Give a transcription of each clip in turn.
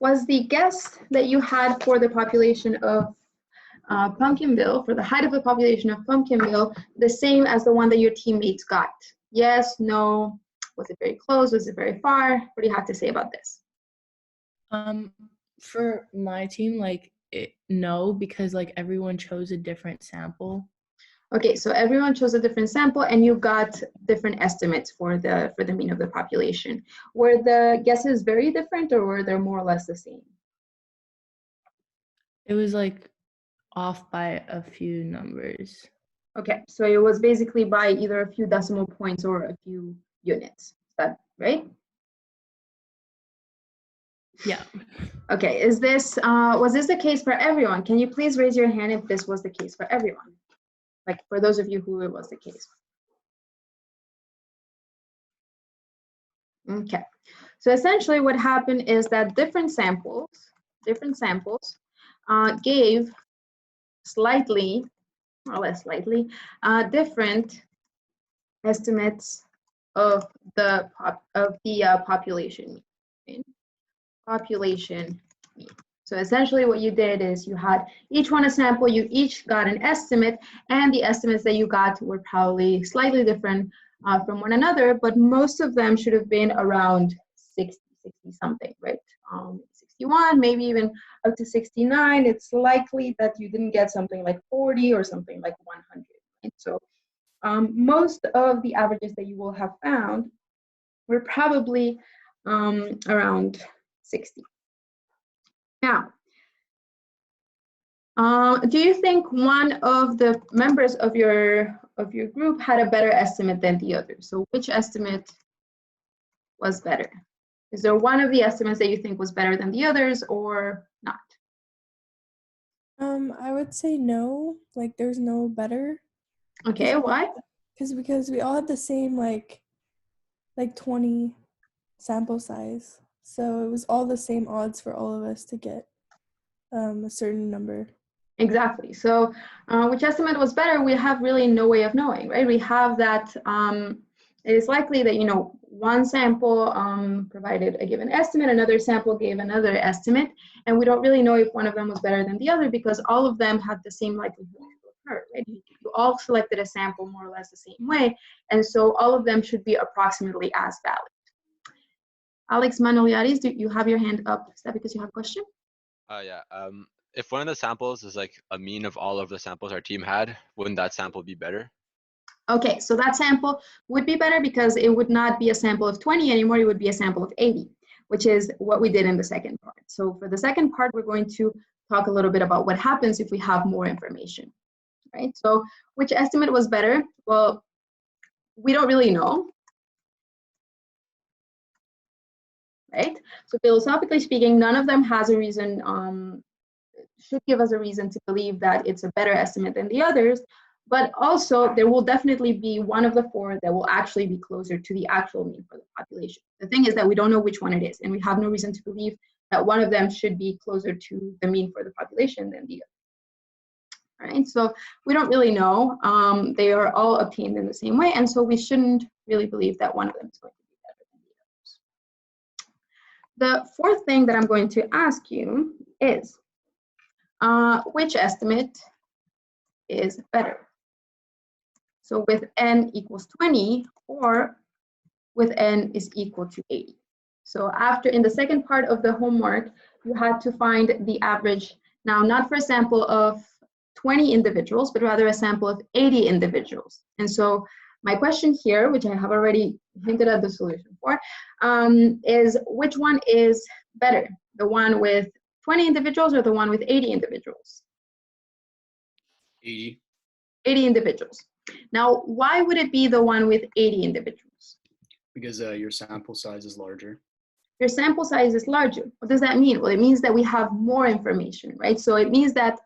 Was the guess that you had for the population of Pumpkinville, for the height of the population of Pumpkinville, the same as the one that your teammates got? Yes, no, was it very close, was it very far? What do you have to say about this? For my team, like, no, because like everyone chose a different sample. Okay, so everyone chose a different sample and you got different estimates for the mean of the population. Were the guesses very different or were they more or less the same? It was like off by a few numbers. Okay, so it was basically by either a few decimal points or a few units. Is that right? Yeah. Okay, was this the case for everyone? Can you please raise your hand if this was the case for everyone? Like for those of you who it was the case. Okay, so essentially what happened is that different samples gave slightly, or less slightly, different estimates of the population mean. Population mean. So essentially what you did is you had each one a sample, you each got an estimate, and the estimates that you got were probably slightly different from one another, but most of them should have been around 60 something, right? 61, maybe even up to 69. It's likely that you didn't get something like 40 or something like 100. Right? So most of the averages that you will have found were probably around 60. Now, do you think one of the members of your group had a better estimate than the other? So which estimate was better? Is there one of the estimates that you think was better than the others or not? I would say no, like there's no better. Okay, why? Because we all had the same like 20 sample size. So it was all the same odds for all of us to get a certain number. Exactly. So which estimate was better, we have really no way of knowing, right? We have that it is likely that, one sample provided a given estimate, another sample gave another estimate, and we don't really know if one of them was better than the other because all of them had the same likelihood to occur, right? You all selected a sample more or less the same way, and so all of them should be approximately as valid. Alex Manoliaris, do you have your hand up? Is that because you have a question? Yeah. If one of the samples is like a mean of all of the samples our team had, wouldn't that sample be better? Okay, so that sample would be better because it would not be a sample of 20 anymore, it would be a sample of 80, which is what we did in the second part. So for the second part, we're going to talk a little bit about what happens if we have more information, right? So which estimate was better? Well, we don't really know, right? So philosophically speaking, none of them has a reason, should give us a reason to believe that it's a better estimate than the others, but also there will definitely be one of the four that will actually be closer to the actual mean for the population. The thing is that we don't know which one it is, and we have no reason to believe that one of them should be closer to the mean for the population than the other. All right, so we don't really know. They are all obtained in the same way, and so we shouldn't really believe that one of them is going to be better than the others. The fourth thing that I'm going to ask you is, which estimate is better? So with n equals 20 or with n is equal to 80. So after, in the second part of the homework, you had to find the average, now not for a sample of 20 individuals, but rather a sample of 80 individuals. And so my question here, which I have already hinted at the solution for, is which one is better? The one with 20 individuals or the one with 80 individuals? 80. 80 individuals. Now, why would it be the one with 80 individuals? Because your sample size is larger. Your sample size is larger. What does that mean? Well, it means that we have more information, right? So it means that,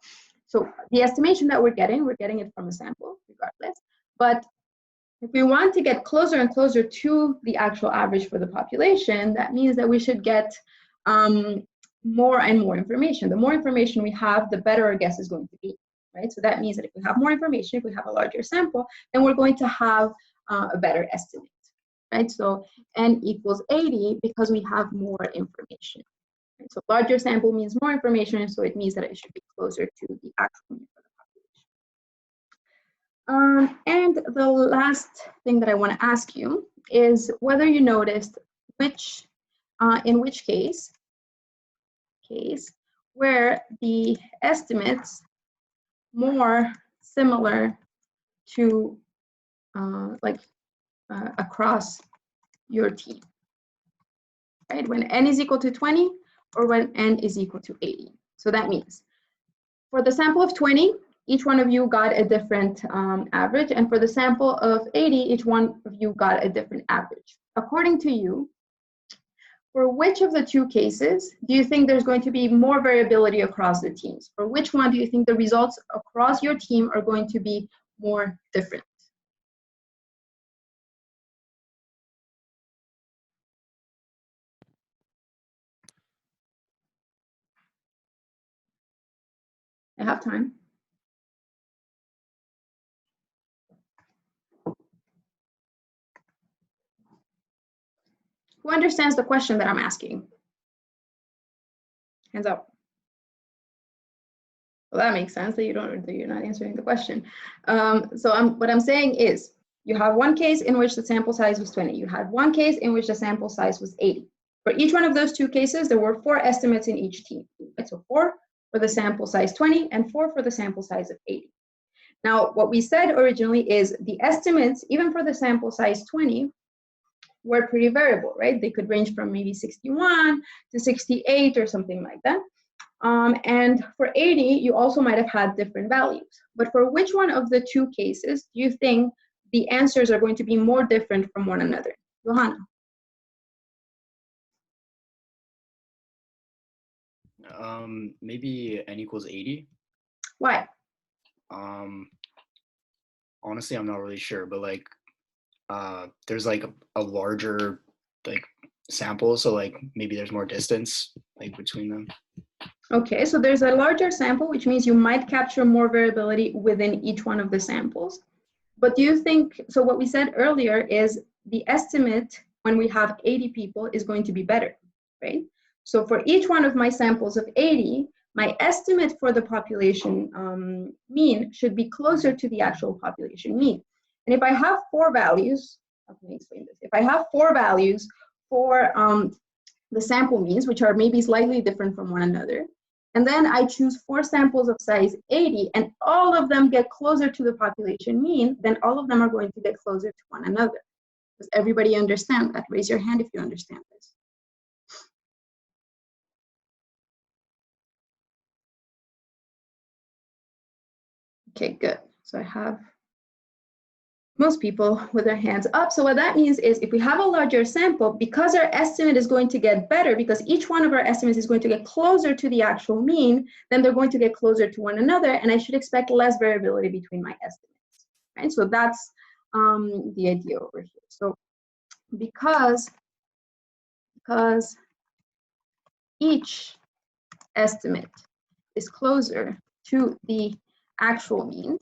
so the estimation that we're getting it from a sample regardless. But if we want to get closer and closer to the actual average for the population, that means that we should get more and more information. The more information we have, the better our guess is going to be. Right? So that means that if we have more information, if we have a larger sample, then we're going to have a better estimate, right? So n equals 80 because we have more information. Right? So larger sample means more information, so it means that it should be closer to the actual mean for the population. And the last thing that I want to ask you is whether you noticed in which case where the estimates more similar to across your team, right? When n is equal to 20 or when n is equal to 80. So that means for the sample of 20, each one of you got a different average, and for the sample of 80, each one of you got a different average. According to you, for which of the two cases do you think there's going to be more variability across the teams? For which one do you think the results across your team are going to be more different? I have time. Who understands the question that I'm asking? Hands up. Well, that makes sense that you're not answering the question. What I'm saying is, you have one case in which the sample size was 20. You had one case in which the sample size was 80. For each one of those two cases, there were 4 estimates in each team. Right? So 4 for the sample size 20 and 4 for the sample size of 80. Now, what we said originally is the estimates, even for the sample size 20, were pretty variable, right? They could range from maybe 61 to 68 or something like that. And for 80, you also might have had different values. But for which one of the two cases do you think the answers are going to be more different from one another? Johanna. Maybe n equals 80. Why? Honestly, I'm not really sure, but like there's like a larger like sample, so like maybe there's more distance like between them. Okay, so there's a larger sample, which means you might capture more variability within each one of the samples. But do you think, so what we said earlier is the estimate when we have 80 people is going to be better, right? So for each one of my samples of 80, my estimate for the population mean should be closer to the actual population mean. And if I have 4 values, how can I explain this? If I have 4 values for the sample means, which are maybe slightly different from one another, and then I choose 4 samples of size 80, and all of them get closer to the population mean, then all of them are going to get closer to one another. Does everybody understand that? Raise your hand if you understand this. Okay, good. So I have most people with their hands up. So what that means is if we have a larger sample, because our estimate is going to get better, because each one of our estimates is going to get closer to the actual mean, then they're going to get closer to one another, and I should expect less variability between my estimates, right? So that's the idea over here. So because each estimate is closer to the actual mean,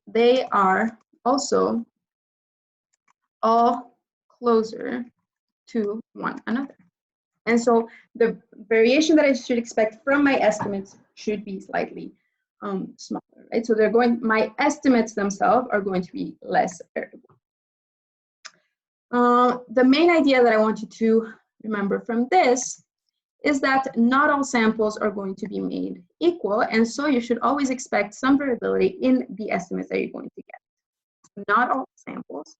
they are also all closer to one another. And so the variation that I should expect from my estimates should be slightly smaller, right? So my estimates themselves are going to be less variable. The main idea that I want you to remember from this is that not all samples are going to be made equal, and so you should always expect some variability in the estimates that you're going to get. Not all samples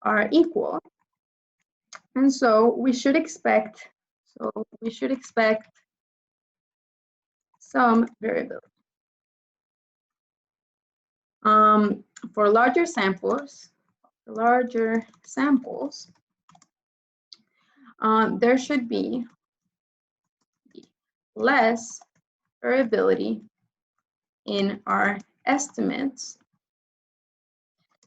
are equal, and so we should expect some variability. For larger samples, there should be less variability in our estimates,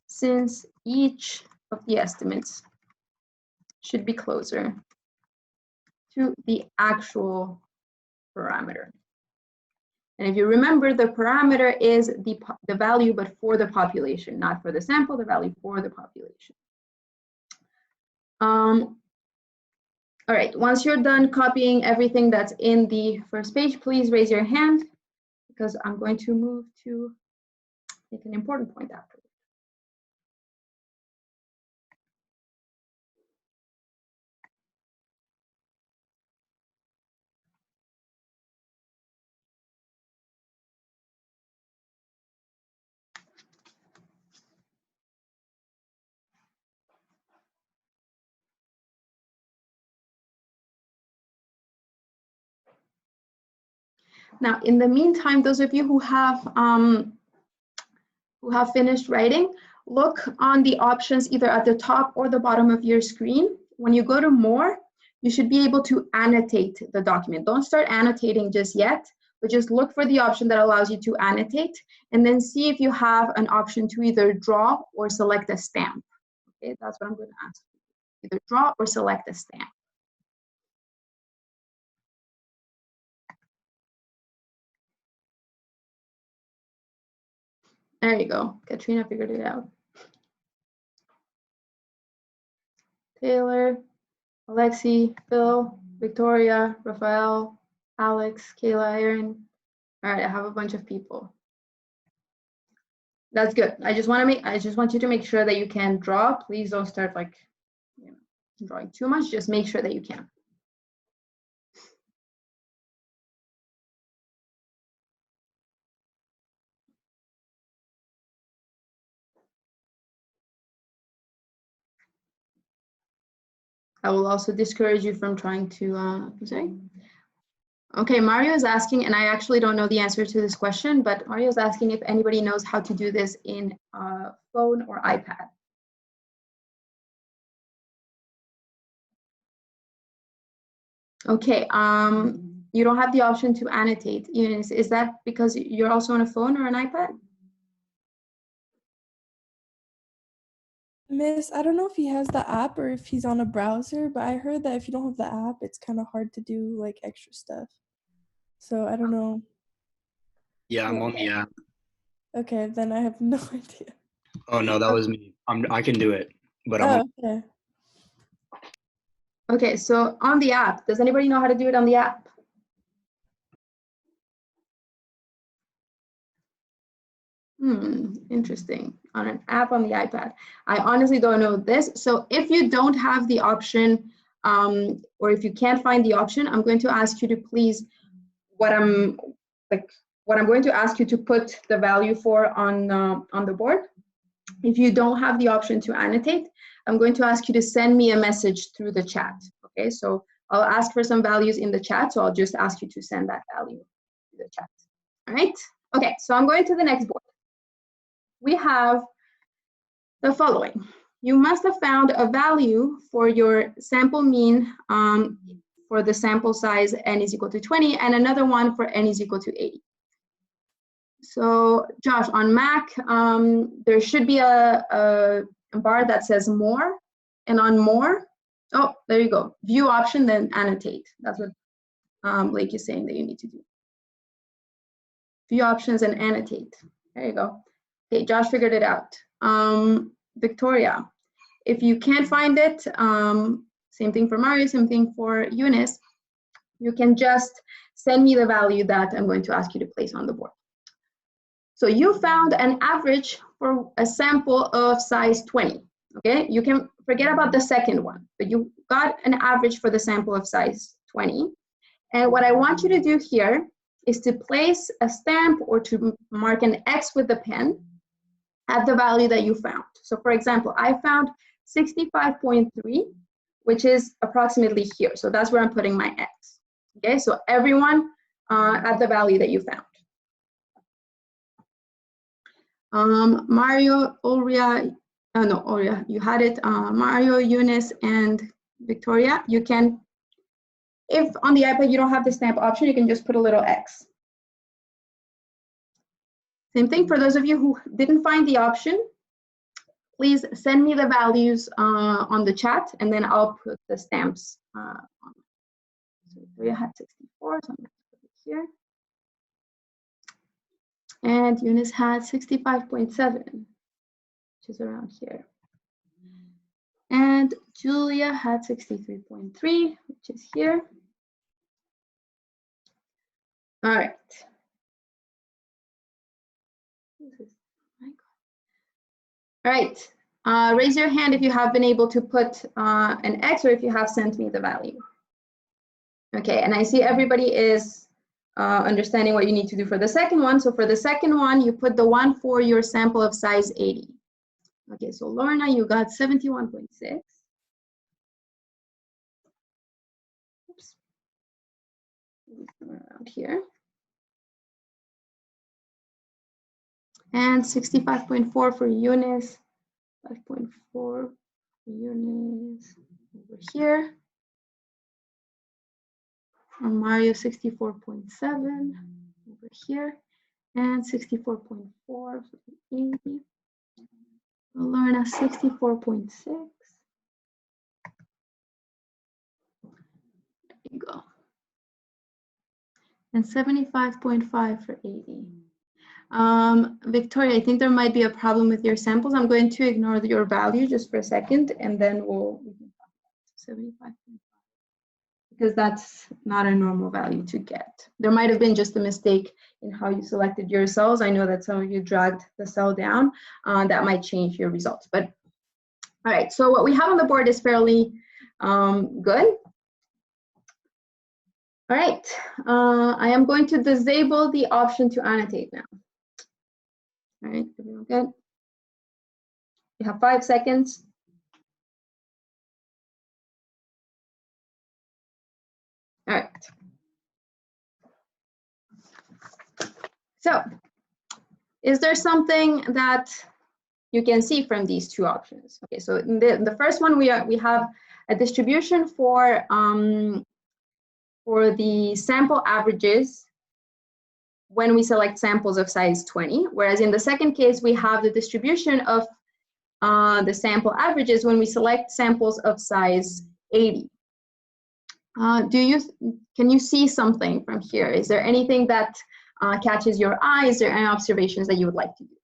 since each of the estimates should be closer to the actual parameter. And if you remember, the parameter is the value, but for the population, not for the sample, the value for the population. All right, once you're done copying everything that's in the first page, please raise your hand because I'm going to move to make an important point after. Now, in the meantime, those of you who have finished writing, look on the options either at the top or the bottom of your screen. When you go to more, you should be able to annotate the document. Don't start annotating just yet, but just look for the option that allows you to annotate, and then see if you have an option to either draw or select a stamp. Okay, that's what I'm going to ask. Either draw or select a stamp. There you go. Katrina figured it out. Taylor, Alexi, Phil, Victoria, Rafael, Alex, Kayla, Aaron. All right, I have a bunch of people. That's good. I just want you to make sure that you can draw. Please don't start like, drawing too much. Just make sure that you can. I will also discourage you from trying to, I'm sorry. Okay, Mario is asking, and I actually don't know the answer to this question, but Mario is asking if anybody knows how to do this in a phone or iPad. Okay, you don't have the option to annotate. Eunice, is that because you're also on a phone or an iPad? Miss, I don't know if he has the app or if he's on a browser, but I heard that if you don't have the app, it's kind of hard to do like extra stuff. So I don't know. Yeah, I'm on the app. Okay, then I have no idea. Oh no, that was me. I can do it, but I'm Oh, okay. Okay, so on the app, does anybody know how to do it on the app? Interesting. On an app on the iPad. I honestly don't know this. So if you don't have the option, or if you can't find the option, I'm going to ask you to please, what I'm going to ask you to put the value for on the board. If you don't have the option to annotate, I'm going to ask you to send me a message through the chat. Okay, so I'll ask for some values in the chat, so I'll just ask you to send that value to the chat. All right. Okay, so I'm going to the next board. We have the following. You must have found a value for your sample mean for the sample size n is equal to 20, and another one for n is equal to 80. So Josh, on Mac, there should be a bar that says more, and on more, oh, there you go. View option, then annotate. That's what Blake is saying that you need to do. View options and annotate. There you go. Okay, Josh figured it out. Victoria, if you can't find it, same thing for Mario, same thing for Eunice, you can just send me the value that I'm going to ask you to place on the board. So you found an average for a sample of size 20, okay? You can forget about the second one, but you got an average for the sample of size 20. And what I want you to do here is to place a stamp or to mark an X with the pen at the value that you found. So for example, I found 65.3, which is approximately here. So that's where I'm putting my X. Okay, so everyone at the value that you found. Mario, Ulria, no, Ulria, you had it. Mario, Eunice, and Victoria, you can, if on the iPad you don't have the stamp option, you can just put a little X. Same thing for those of you who didn't find the option, please send me the values on the chat, and then I'll put the stamps on. So Victoria had 64, so I'm going to put it here. And Eunice had 65.7, which is around here. And Julia had 63.3, which is here. All right. All right. Raise your hand if you have been able to put an X or if you have sent me the value. Okay, and I see everybody is understanding what you need to do for the second one. So for the second one, you put the one for your sample of size 80. Okay, so Lorna, you got 71.6. Oops. Around here. And 65.4 for Eunice, 5.4 for Eunice over here. And Mario, 64.7 over here. And 64.4 for Amy. Lorna, 64.6. There you go. And 75.5 for 80. Victoria, I think there might be a problem with your samples. I'm going to ignore your value just for a second, and then we can talk about 75.5 because that's not a normal value to get. There might have been just a mistake in how you selected your cells. I know that some of you dragged the cell down. That might change your results. But all right, so what we have on the board is fairly good. All right, I am going to disable the option to annotate now. All right, everyone good? You have 5 seconds. All right. So, is there something that you can see from these two options? Okay, so in the first one, we have a distribution for the sample averages when we select samples of size 20, whereas in the second case, we have the distribution of the sample averages when we select samples of size 80. Can you see something from here? Is there anything that catches your eye? Is there any observations that you would like to do?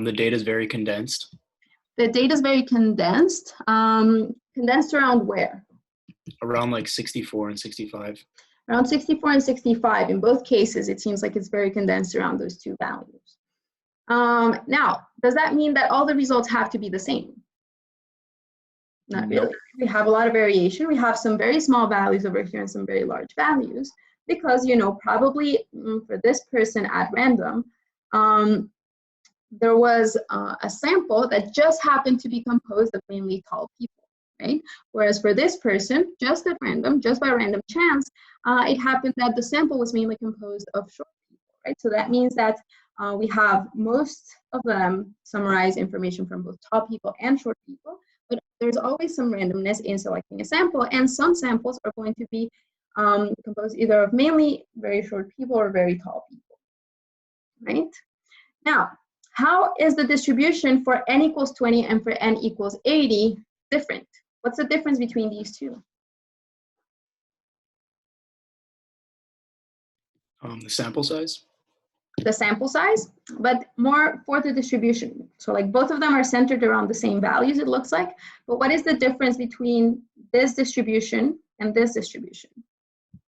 The data is very condensed. The data is very condensed. Condensed around where? Around like 64 and 65. Around 64 and 65. In both cases, it seems like it's very condensed around those two values. Now, does that mean that all the results have to be the same? Not really. We have a lot of variation. We have some very small values over here and some very large values because, probably for this person at random, there was a sample that just happened to be composed of mainly tall people, right? Whereas for this person, just at random, just by random chance, it happened that the sample was mainly composed of short people, right? So that means that we have most of them summarize information from both tall people and short people, but there's always some randomness in selecting a sample, and some samples are going to be composed either of mainly very short people or very tall people, right? Now, how is the distribution for n equals 20 and for n equals 80 different? What's the difference between these two? The sample size. The sample size, but more for the distribution. So like both of them are centered around the same values, it looks like. But what is the difference between this distribution and this distribution?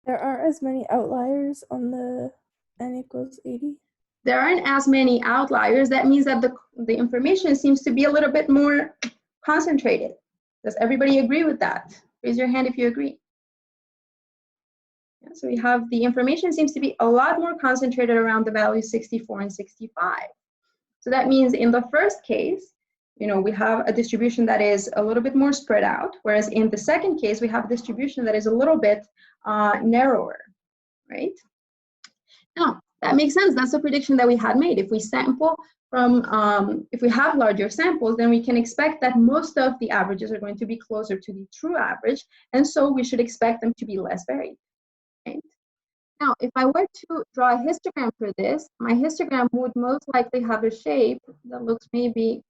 There aren't as many outliers on the n equals 80. There aren't as many outliers. That means that the information seems to be a little bit more concentrated. Does everybody agree with that? Raise your hand if you agree. Yeah, so we have the information seems to be a lot more concentrated around the values 64 and 65. So that means in the first case, we have a distribution that is a little bit more spread out, whereas in the second case, we have a distribution that is a little bit narrower, right? Now, that makes sense. That's the prediction that we had made. If we sample from, if we have larger samples, then we can expect that most of the averages are going to be closer to the true average, and so we should expect them to be less varied. Right? Now, if I were to draw a histogram for this, my histogram would most likely have a shape that looks maybe,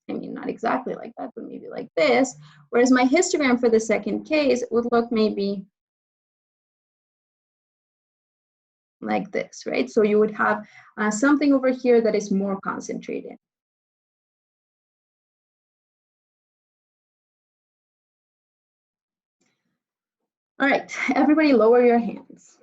not exactly like that, but maybe like this, whereas my histogram for the second case would look maybe like this, right? So you would have something over here that is more concentrated. All right, everybody lower your hands.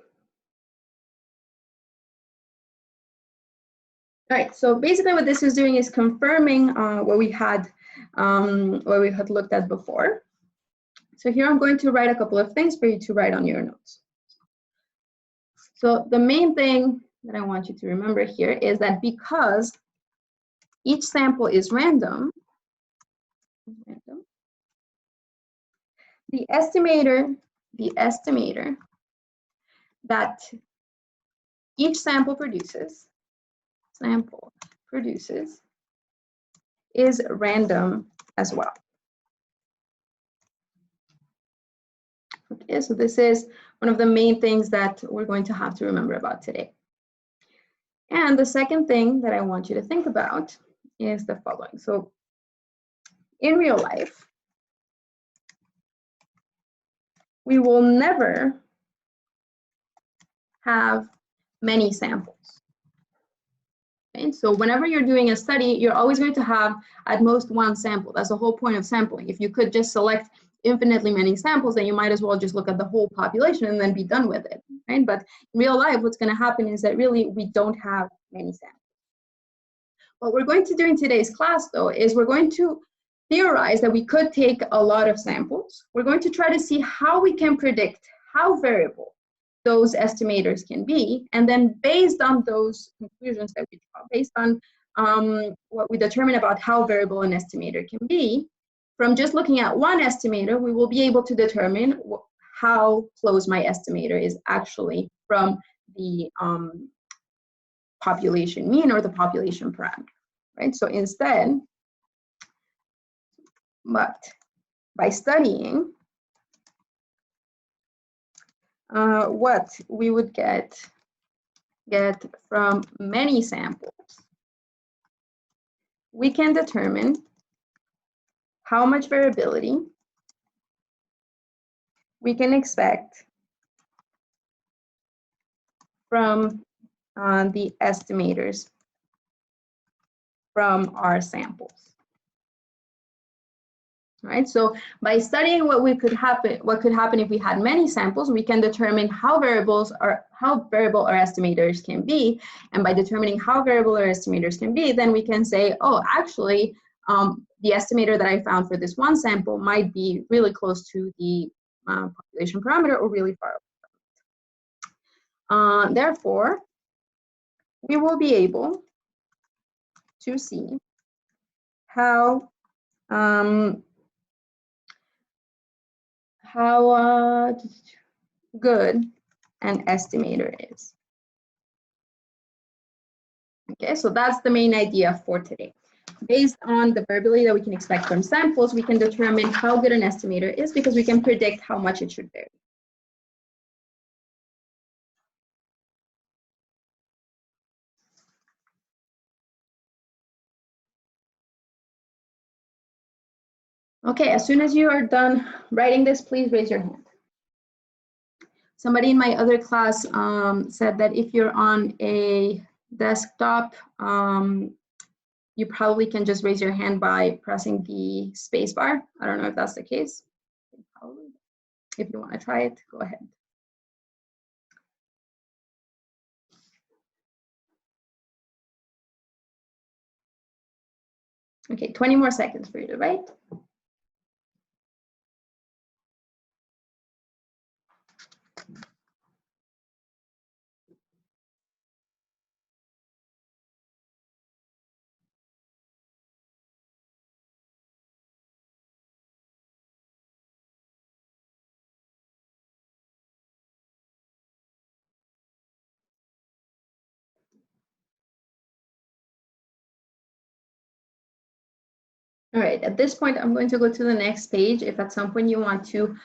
All right, so basically what this is doing is confirming what we had looked at before. So here I'm going to write a couple of things for you to write on your notes. So the main thing that I want you to remember here is that because each sample is random, the estimator that each sample produces is random as well. Okay, so this is one of the main things that we're going to have to remember about today. And the second thing that I want you to think about is the following. So in real life, we will never have many samples. Okay? So whenever you're doing a study, you're always going to have at most one sample. That's the whole point of sampling. If you could just select infinitely many samples, then you might as well just look at the whole population and then be done with it, right? But in real life, what's going to happen is that really we don't have many samples. What we're going to do in today's class, though, is we're going to theorize that we could take a lot of samples. We're going to try to see how we can predict how variable those estimators can be, and then based on those conclusions that we draw, based on what we determine about how variable an estimator can be, from just looking at one estimator, we will be able to determine how close my estimator is actually from the population mean or the population parameter, right? So instead, but by studying what we would get from many samples, we can determine how much variability we can expect from the estimators from our samples. Right? So by studying what could happen if we had many samples, we can determine how variable our estimators can be. And by determining how variable our estimators can be, then we can say, oh, actually, the estimator that I found for this one sample might be really close to the population parameter or really far away. Therefore, we will be able to see how good an estimator is. Okay, so that's the main idea for today. Based on the variability that we can expect from samples, we can determine how good an estimator is because we can predict how much it should vary. Okay, as soon as you are done writing this, please raise your hand. Somebody in my other class said that if you're on a desktop, you probably can just raise your hand by pressing the space bar. I don't know if that's the case. Probably. If you want to try it, go ahead. Okay, 20 more seconds for you to write. All right, at this point, I'm going to go to the next page. If at some point you want to,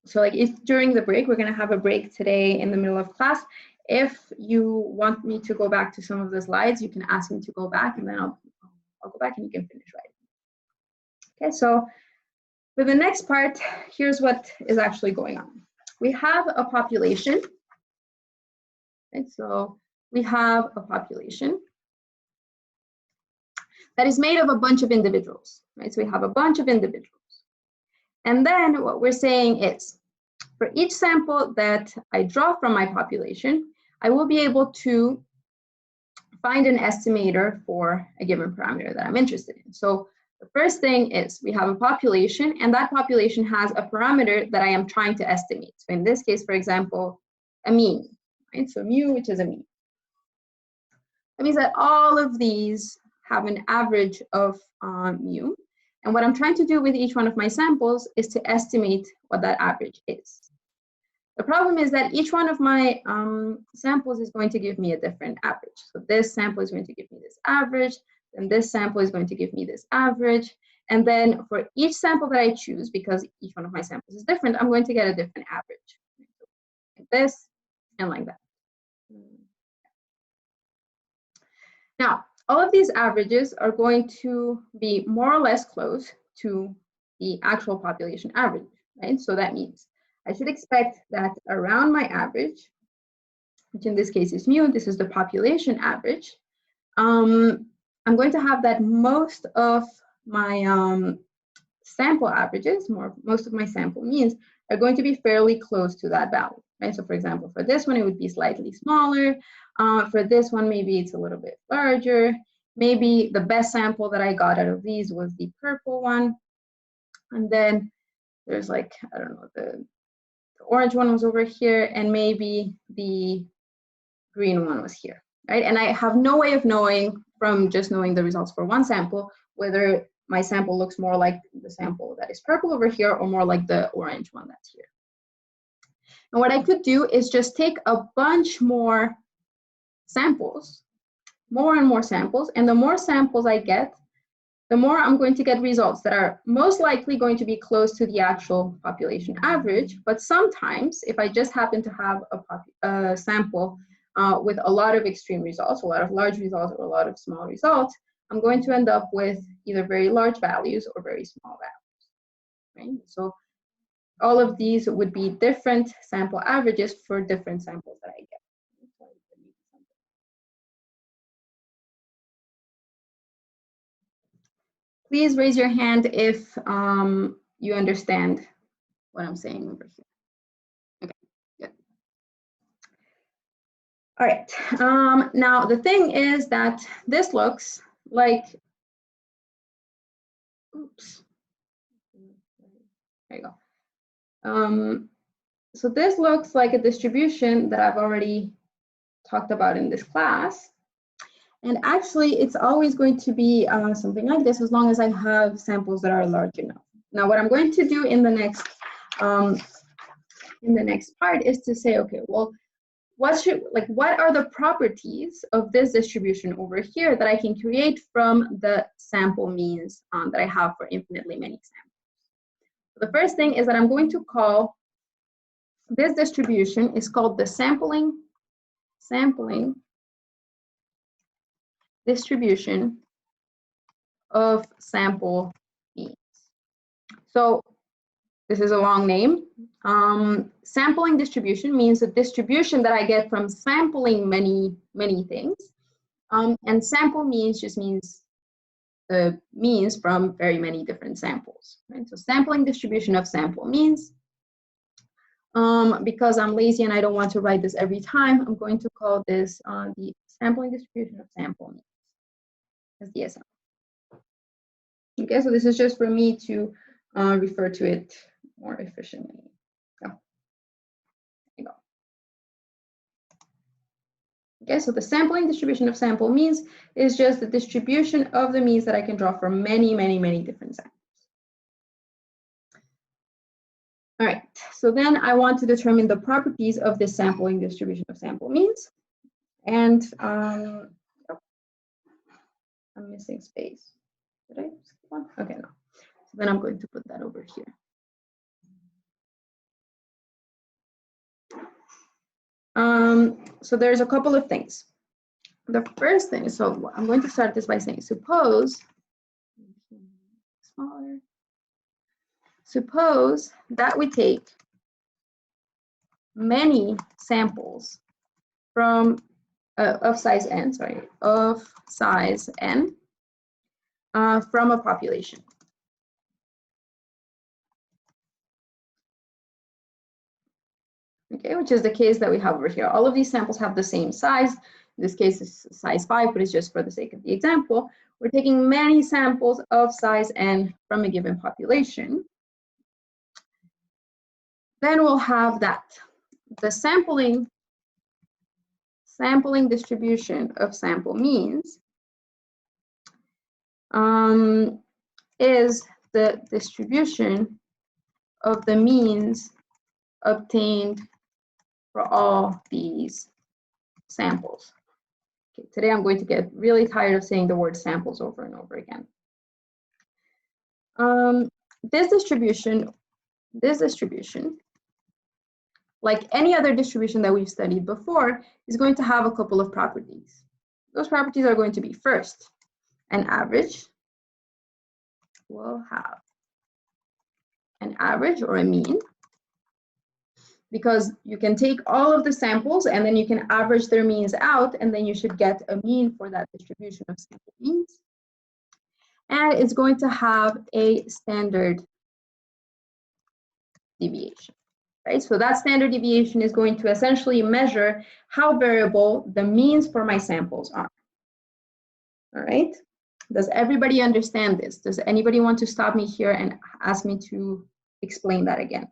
so like if during the break, we're gonna have a break today in the middle of class. If you want me to go back to some of the slides, you can ask me to go back and then I'll go back and you can finish writing. Okay, so for the next part, here's what is actually going on. We have a population, okay, so we have a population that is made of a bunch of individuals, right? So we have a bunch of individuals. And then what we're saying is for each sample that I draw from my population, I will be able to find an estimator for a given parameter that I'm interested in. So the first thing is we have a population, and that population has a parameter that I am trying to estimate. So in this case, for example, a mean, right? So mu, which is a mean. That means that all of these have an average of mu. And what I'm trying to do with each one of my samples is to estimate what that average is. The problem is that each one of my samples is going to give me a different average. So this sample is going to give me this average, and this sample is going to give me this average. And then for each sample that I choose, because each one of my samples is different, I'm going to get a different average. Like this and like that. Now, all of these averages are going to be more or less close to the actual population average, right? So that means I should expect that around my average, which in this case is mu, this is the population average, I'm going to have that most of my sample averages, most of my sample means, are going to be fairly close to that value, right? So for example, for this one, it would be slightly smaller. For this one, maybe it's a little bit larger. Maybe the best sample that I got out of these was the purple one. And then there's like, I don't know, the orange one was over here, and maybe the green one was here, right? And I have no way of knowing from just knowing the results for one sample whether my sample looks more like the sample that is purple over here or more like the orange one that's here. And what I could do is just take a bunch more samples, more and more samples, and the more samples I get, the more I'm going to get results that are most likely going to be close to the actual population average. But sometimes, if I just happen to have a sample with a lot of extreme results, a lot of large results, or a lot of small results, I'm going to end up with either very large values or very small values, right? So all of these would be different sample averages for different samples that I get. Please raise your hand if you understand what I'm saying over here. Okay, good. All right, now the thing is that this looks like, oops, there you go. So this looks like a distribution that I've already talked about in this class. And actually, it's always going to be something like this as long as I have samples that are large enough. Now, what I'm going to do in the next part is to say, okay, well, what are the properties of this distribution over here that I can create from the sample means that I have for infinitely many samples? So the first thing is that I'm going to call this distribution is called the sampling distribution of sample means. So this is a long name. Sampling distribution means a distribution that I get from sampling many things. And sample means just means the means from very many different samples. Right? So sampling distribution of sample means, because I'm lazy and I don't want to write this every time, I'm going to call this the sampling distribution of sample means. As DSM. Okay, so this is just for me to refer to it more efficiently. So, there you go. Okay, so the sampling distribution of sample means is just the distribution of the means that I can draw from many different samples. All right, so then I want to determine the properties of this sampling distribution of sample means. And I'm missing space. Did I skip one? Okay, no. So then I'm going to put that over here. So there's a couple of things. The first thing, so I'm going to start this by saying, suppose that we take many samples from of size n from a population. okay, which is the case that we have over here. All of these samples have the same size. In this case, it's size 5, but it's just for the sake of the example. We're taking many samples of size n from a given population. Then we'll have that the sampling distribution of sample means is the distribution of the means obtained for all these samples. Okay, today I'm going to get really tired of saying the word samples over and over again. This distribution, like any other distribution that we've studied before, is going to have a couple of properties. Those properties are going to be, first, an average will have an average or a mean, because you can take all of the samples and then you can average their means out, and then you should get a mean for that distribution of sample means. And it's going to have a standard deviation, right? So that standard deviation is going to essentially measure how variable the means for my samples are. All right? Does everybody understand this? Does anybody want to stop me here and ask me to explain that again?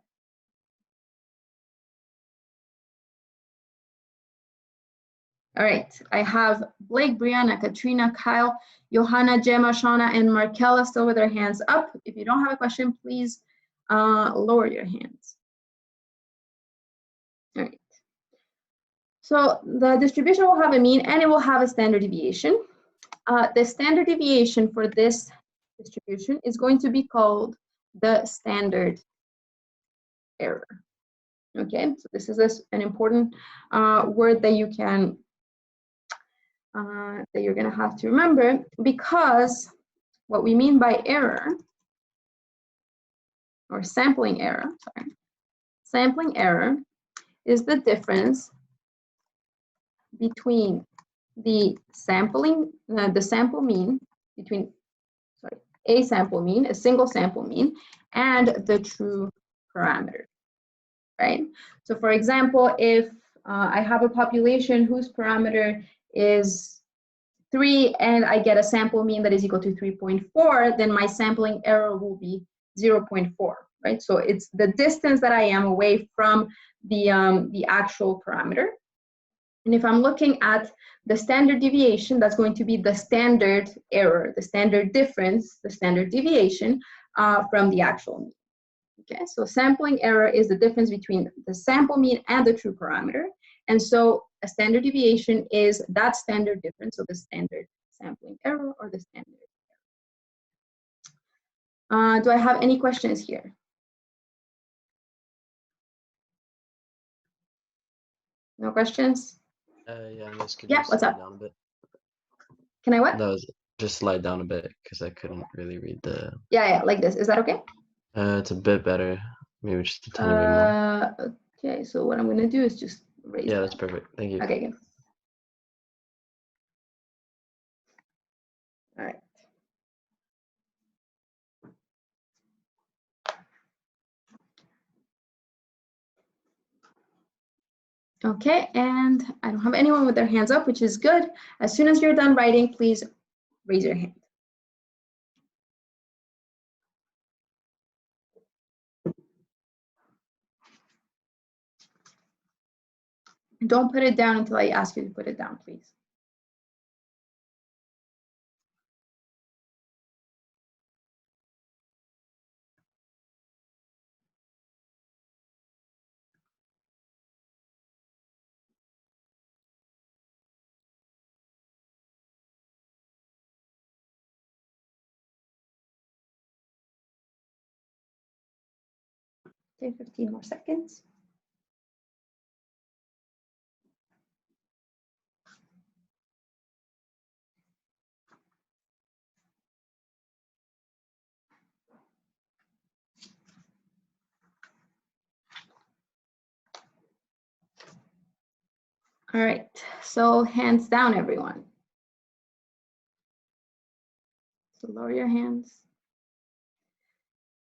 All right, I have Blake, Brianna, Katrina, Kyle, Johanna, Gemma, Shauna, and Markella still with their hands up. If you don't have a question, please lower your hands. All right. So the distribution will have a mean and it will have a standard deviation. The standard deviation for this distribution is going to be called the standard error. Okay, so this is an important word that you can that you're going to have to remember, because what we mean by error, or sampling error, sampling error is the difference between the sample mean, between, a sample mean, a single sample mean, and the true parameter, right? So for example, if I have a population whose parameter is 3 and I get a sample mean that is equal to 3.4, then my sampling error will be 0.4, right? So it's the distance that I am away from the actual parameter. And if I'm looking at the standard deviation, that's going to be the standard error, the standard difference, the standard deviation from the actual mean. Okay, so sampling error is the difference between the sample mean and the true parameter. And so a standard deviation is that standard difference, so the standard sampling error or the standard error. Do I have any questions here? No questions? Yeah, Miss, could Yeah, you what's slide up? down a bit? Can I what? No, just slide down a bit because I couldn't really read the. Yeah, like this. Is that okay? It's a bit better. Maybe just a tiny bit more. Okay, so what I'm going to do is just raise Yeah, that. that's perfect. Thank you. Okay, good. All right. Okay, and I don't have anyone with their hands up, which is good. As soon as you're done writing, please raise your hand. Don't put it down until I ask you to put it down, please. Okay, 15 more seconds. All right, so hands down, everyone. So lower your hands.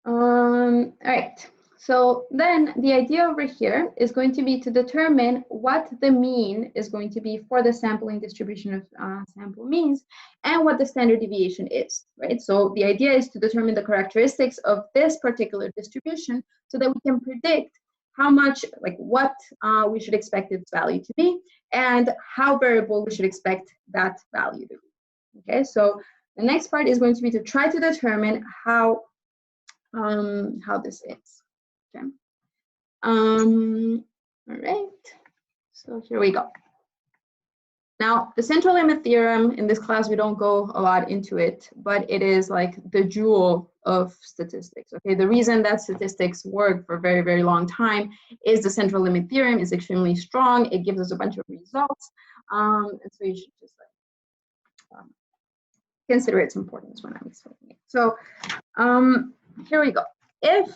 All right, So then the idea over here is going to be to determine what the mean is going to be for the sampling distribution of sample means and what the standard deviation is, right? So the idea is to determine the characteristics of this particular distribution so that we can predict how much, like what we should expect its value to be and how variable we should expect that value to be, okay? So the next part is going to be to try to determine how this is. Okay. All right. So here we go. Now, the central limit theorem, in this class, we don't go a lot into it, but it is like the jewel of statistics, okay? The reason that statistics work for a very, very long time is the central limit theorem is extremely strong. It gives us a bunch of results. And so you should just like, consider its importance when I'm explaining it. So here we go. If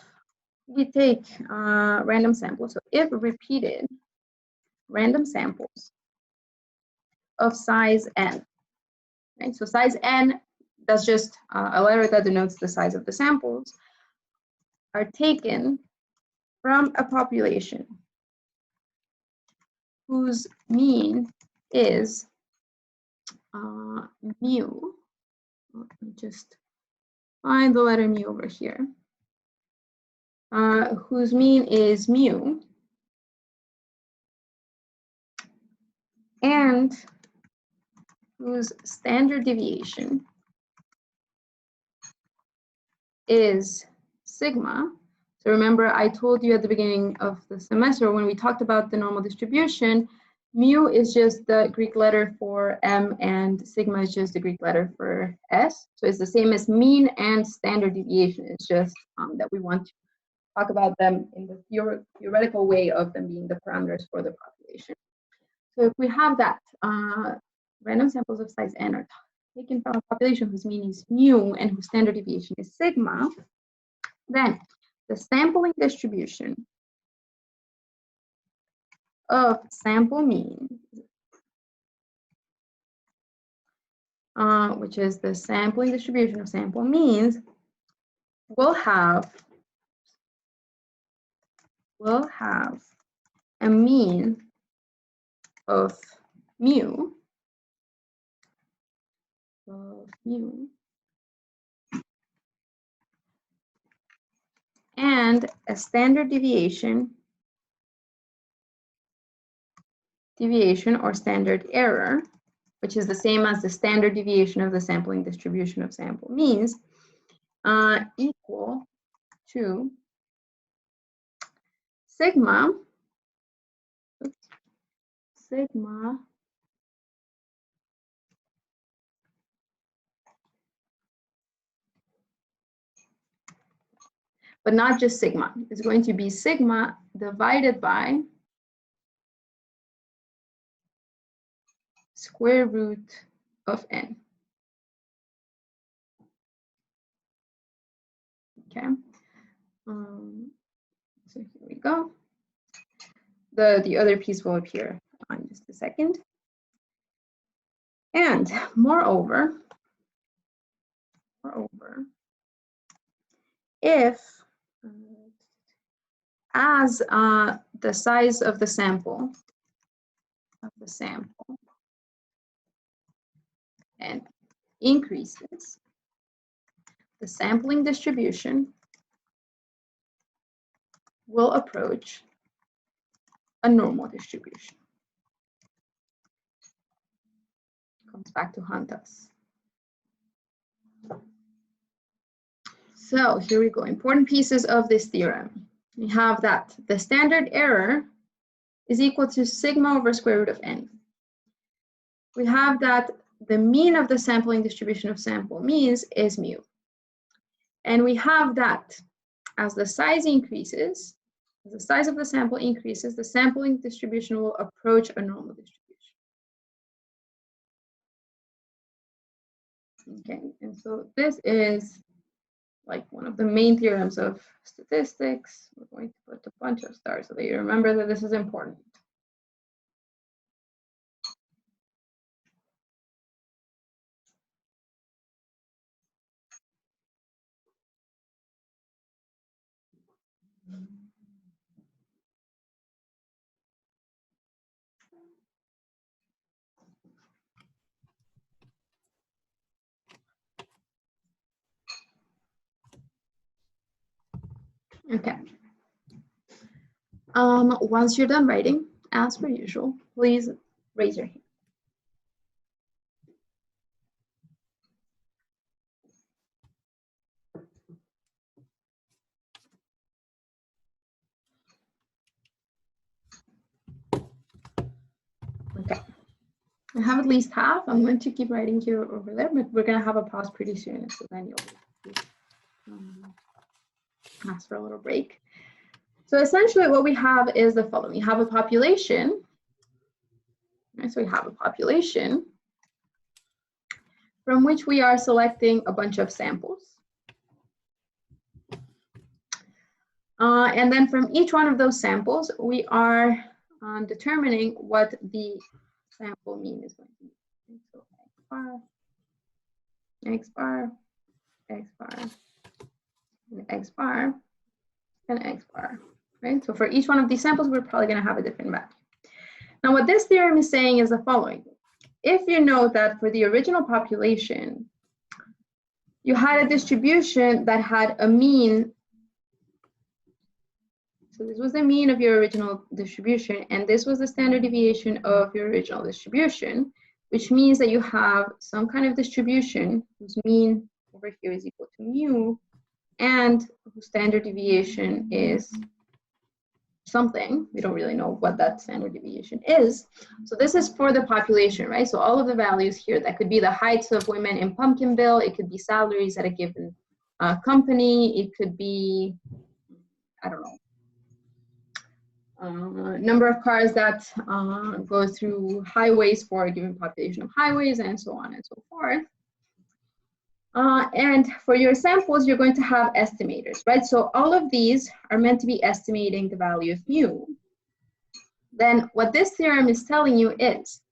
we take random samples, so if repeated random samples of size n, right? So size n, that's just a letter that denotes the size of the samples, are taken from a population whose mean is mu. Let me just find the letter mu over here. Whose mean is mu, and whose standard deviation is sigma. So remember, I told you at the beginning of the semester when we talked about the normal distribution, mu is just the Greek letter for m and sigma is just the Greek letter for s. So it's the same as mean and standard deviation. It's just that we want to talk about them in the theoretical way of them being the parameters for the population. So if we have that, random samples of size n are taken from a population whose mean is mu and whose standard deviation is sigma, then the sampling distribution of sample mean, which is the sampling distribution of sample means, will have a mean of mu, and a standard deviation or standard error, which is the same as the standard deviation of the sampling distribution of sample means, equal to sigma, but not just sigma. It's going to be sigma divided by square root of n. Okay. So here we go. The other piece will appear on just a second. And moreover, if as the size of the sample and increases, the sampling distribution will approach a normal distribution. Comes back to haunt us. So here we go. Important pieces of this theorem. We have that the standard error is equal to sigma over square root of n. We have that the mean of the sampling distribution of sample means is mu. And we have that as the size increases, as the size of the sample increases, the sampling distribution will approach a normal distribution. Okay, and so this is like one of the main theorems of statistics. We're going to put a bunch of stars so that you remember that this is important. Okay. Once you're done writing, as per usual, please raise your hand. Okay. I have at least half. I'm going to keep writing here over there, but we're going to have a pause pretty soon. So then you'll ask for a little break. So essentially what we have is the following. We have a population. Right? So we have a population from which we are selecting a bunch of samples. And then from each one of those samples, we are determining what the sample mean is going to be. So X bar, X bar, X bar, and X bar, and X bar, right? So for each one of these samples, we're probably going to have a different value. Now, what this theorem is saying is the following. If you know that for the original population, you had a distribution that had a mean. So this was the mean of your original distribution, and this was the standard deviation of your original distribution, which means that you have some kind of distribution whose mean over here is equal to mu, and whose standard deviation is something. We don't really know what that standard deviation is. So this is for the population, right? So all of the values here, that could be the heights of women in Pumpkinville, it could be salaries at a given company, it could be, I don't know, number of cars that go through highways for a given population of highways, and so on and so forth. And for your samples, you're going to have estimators, right? So all of these are meant to be estimating the value of mu. Then what this theorem is telling you is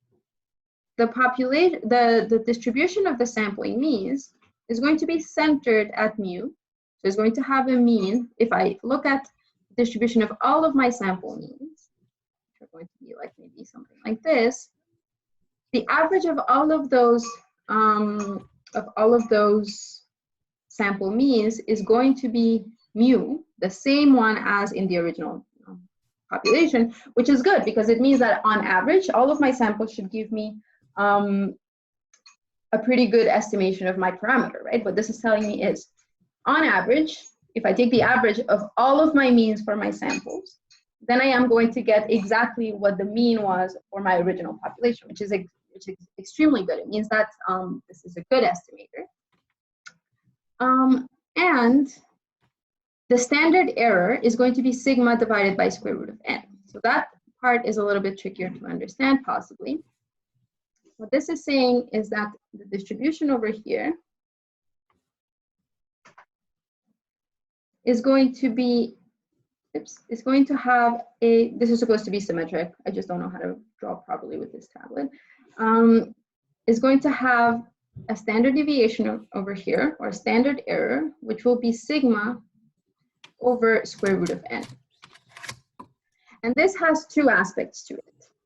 the population, the distribution of the sampling means is going to be centered at mu. So it's going to have a mean. If I look at distribution of all of my sample means, which are going to be like maybe something like this, the average of all of those sample means is going to be mu, the same one as in the original population, which is good because it means that on average, all of my samples should give me a pretty good estimation of my parameter, right? What this is telling me is, on average, if I take the average of all of my means for my samples, then I am going to get exactly what the mean was for my original population, which is extremely good. It means that this is a good estimator. And the standard error is going to be sigma divided by square root of n. So that part is a little bit trickier to understand, possibly. What this is saying is that the distribution over here is going to be, it's going to have a, this is supposed to be symmetric. I just don't know how to draw properly with this tablet. Is going to have a standard deviation over here, or a standard error, which will be sigma over square root of n. And this has two aspects to it.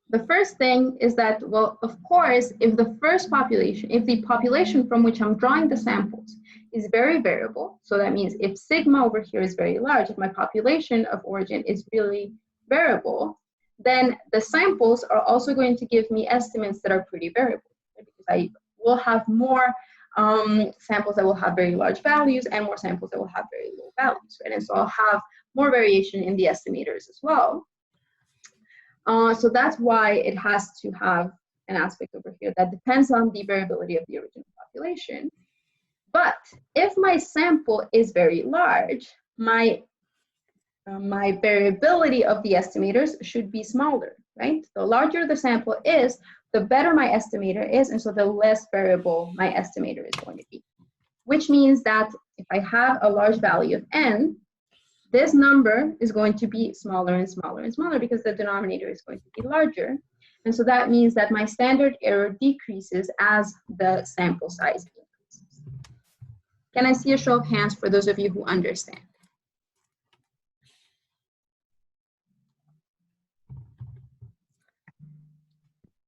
The first thing is that, well, of course, if the first population, if the population from which I'm drawing the samples is very variable, so that means if sigma over here is very large, if my population of origin is really variable, then the samples are also going to give me estimates that are pretty variable, right? Because I will have more samples that will have very large values and more samples that will have very low values, right? And so I'll have more variation in the estimators as well. So that's why it has to have an aspect over here that depends on the variability of the original population. But if my sample is very large, my variability of the estimators should be smaller, right? The larger the sample is, the better my estimator is, and so the less variable my estimator is going to be. Which means that if I have a large value of n, this number is going to be smaller and smaller and smaller because the denominator is going to be larger. And so that means that my standard error decreases as the sample size increases. Can I see a show of hands for those of you who understand?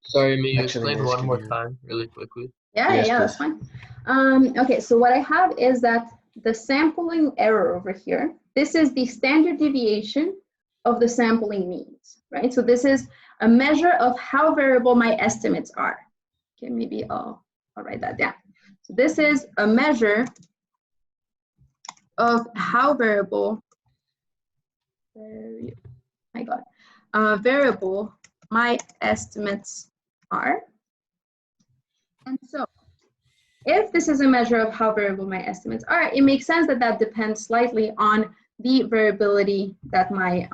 Sorry, may you Actually, explain nice one more video. time really quickly? Yeah, Yes, yeah, that's please. fine. Okay, so what I have is that the sampling error over here, this is the standard deviation of the sampling means, right? So this is a measure of how variable my estimates are. Okay, maybe I'll write that down. So this is a measure of how variable, my God, variable my estimates are. And so if this is a measure of how variable my estimates are, it makes sense that that depends slightly on the variability that my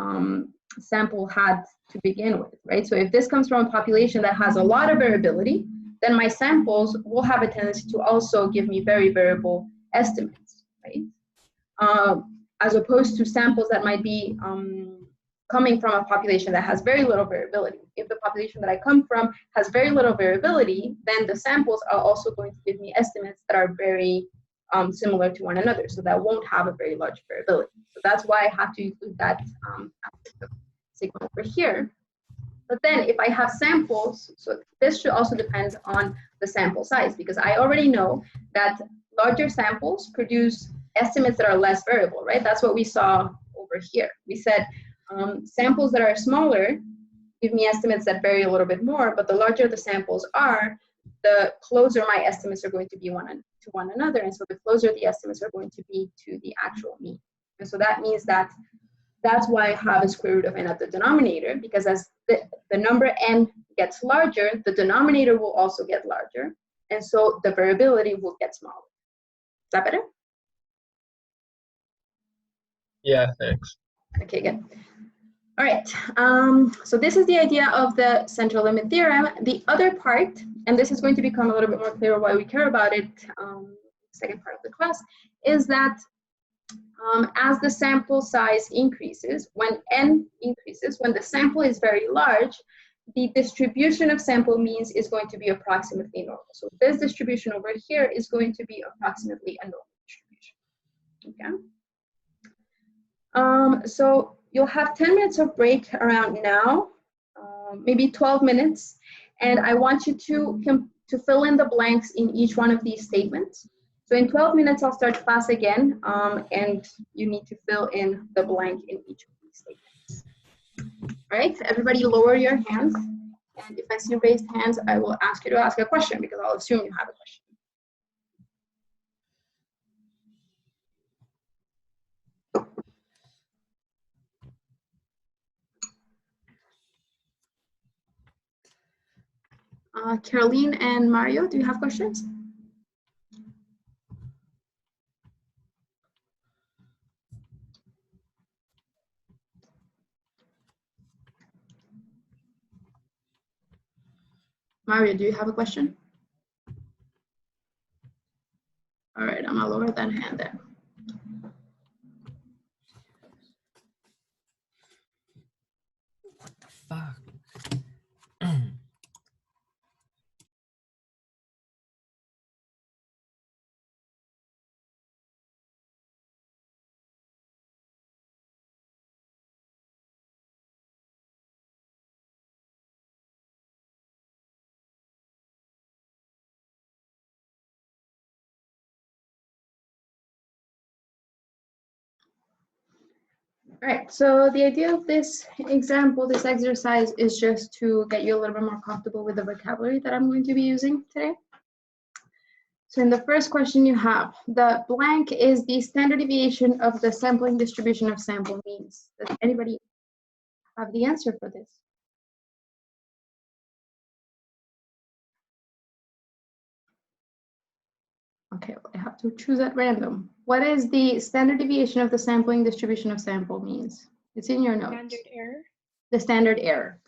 sample had to begin with, right? So if this comes from a population that has a lot of variability, then my samples will have a tendency to also give me very variable estimates, right? As opposed to samples that might be coming from a population that has very little variability. If the population that I come from has very little variability, then the samples are also going to give me estimates that are very similar to one another. So that won't have a very large variability. So that's why I have to include that aspect of sigma over here. But then if I have samples, so this should also depend on the sample size, because I already know that larger samples produce estimates that are less variable, right? That's what we saw over here. We said samples that are smaller give me estimates that vary a little bit more, but the larger the samples are, the closer my estimates are going to be to one another. And so the closer the estimates are going to be to the actual mean. And so that means that that's why I have a square root of n at the denominator, because as the number n gets larger, the denominator will also get larger. And so the variability will get smaller. Is that better? Yeah, thanks. Okay, good. All right, so this is the idea of the central limit theorem. The other part, and this is going to become a little bit more clear why we care about it, second part of the class, is that as the sample size increases, when n increases, when the sample is very large, the distribution of sample means is going to be approximately normal. So this distribution over here is going to be approximately a normal distribution, okay? So you'll have 10 minutes of break around now, maybe 12 minutes, and I want you to fill in the blanks in each one of these statements. So in 12 minutes, I'll start class again, and you need to fill in the blank in each of these statements. All right, everybody lower your hands. And if I see raised hands, I will ask you to ask a question because I'll assume you have a question. Caroline and Mario, do you have questions? Mario, do you have a question? All right, I'm gonna lower that hand then. Fuck. All right, so the idea of this example, this exercise, is just to get you a little bit more comfortable with the vocabulary that I'm going to be using today. So in the first question you have, the blank is the standard deviation of the sampling distribution of sample means. Does anybody have the answer for this? Okay, well, I have to choose at random. What is the standard deviation of the sampling distribution of sample means? It's in your notes. Standard error. The standard error.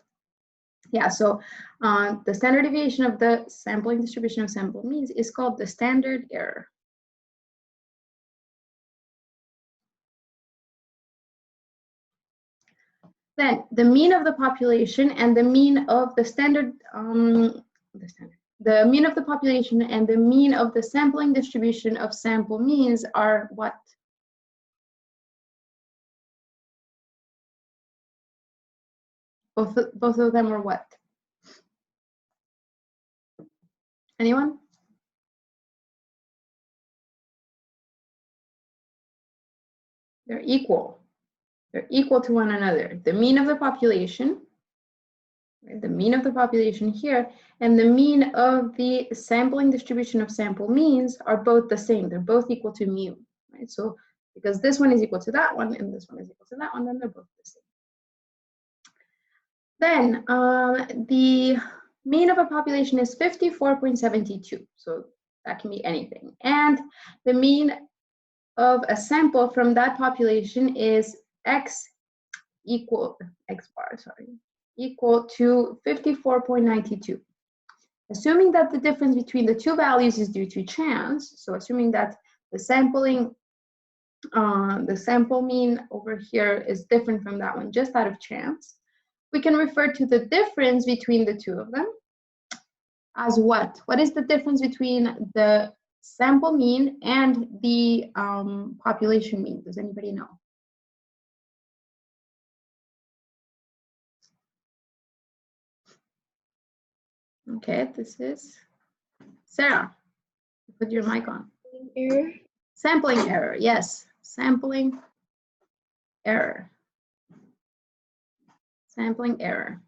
Yeah, so the standard deviation of the sampling distribution of sample means is called the standard error. Then the mean of the population and the mean of the standard, the mean of the population and the mean of the sampling distribution of sample means are what? Both of them are what? Anyone? They're equal. They're equal to one another. The mean of the population, right, the mean of the population here, and the mean of the sampling distribution of sample means are both the same. They're both equal to mu, right? So because this one is equal to that one and this one is equal to that one, then they're both the same. Then the mean of a population is 54.72. So that can be anything. And the mean of a sample from that population is x bar, equal to 54.92. Assuming that the difference between the two values is due to chance, so assuming that the sample mean over here is different from that one just out of chance, we can refer to the difference between the two of them as what? What is the difference between the sample mean and the population mean? Does anybody know? Okay, this is Sarah. Put your mic on. Error. Sampling error, yes. Sampling error. Sampling error.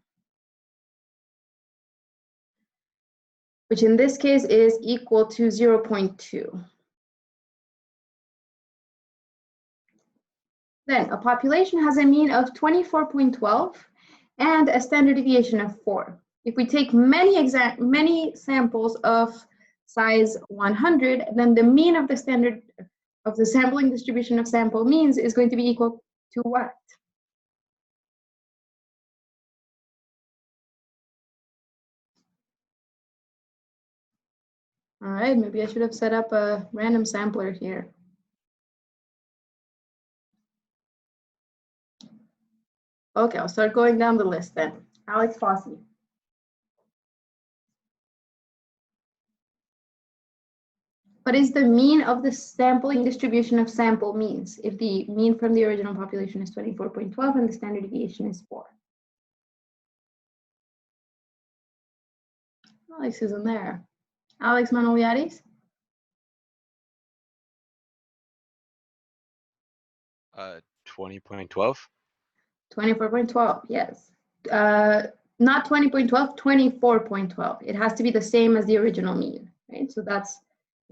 Which in this case is equal to 0.2. Then a population has a mean of 24.12 and a standard deviation of 4. If we take many samples of size 100, then the mean of the sampling distribution of sample means is going to be equal to what? All right, maybe I should have set up a random sampler here. Okay, I'll start going down the list then. Alex Fossey. What is the mean of the sampling distribution of sample means if the mean from the original population is 24.12 and the standard deviation is 4? Alex isn't there. Alex Manoliadis? 20.12. 24.12, yes. Not 20.12, 24.12. It has to be the same as the original mean, right? So that's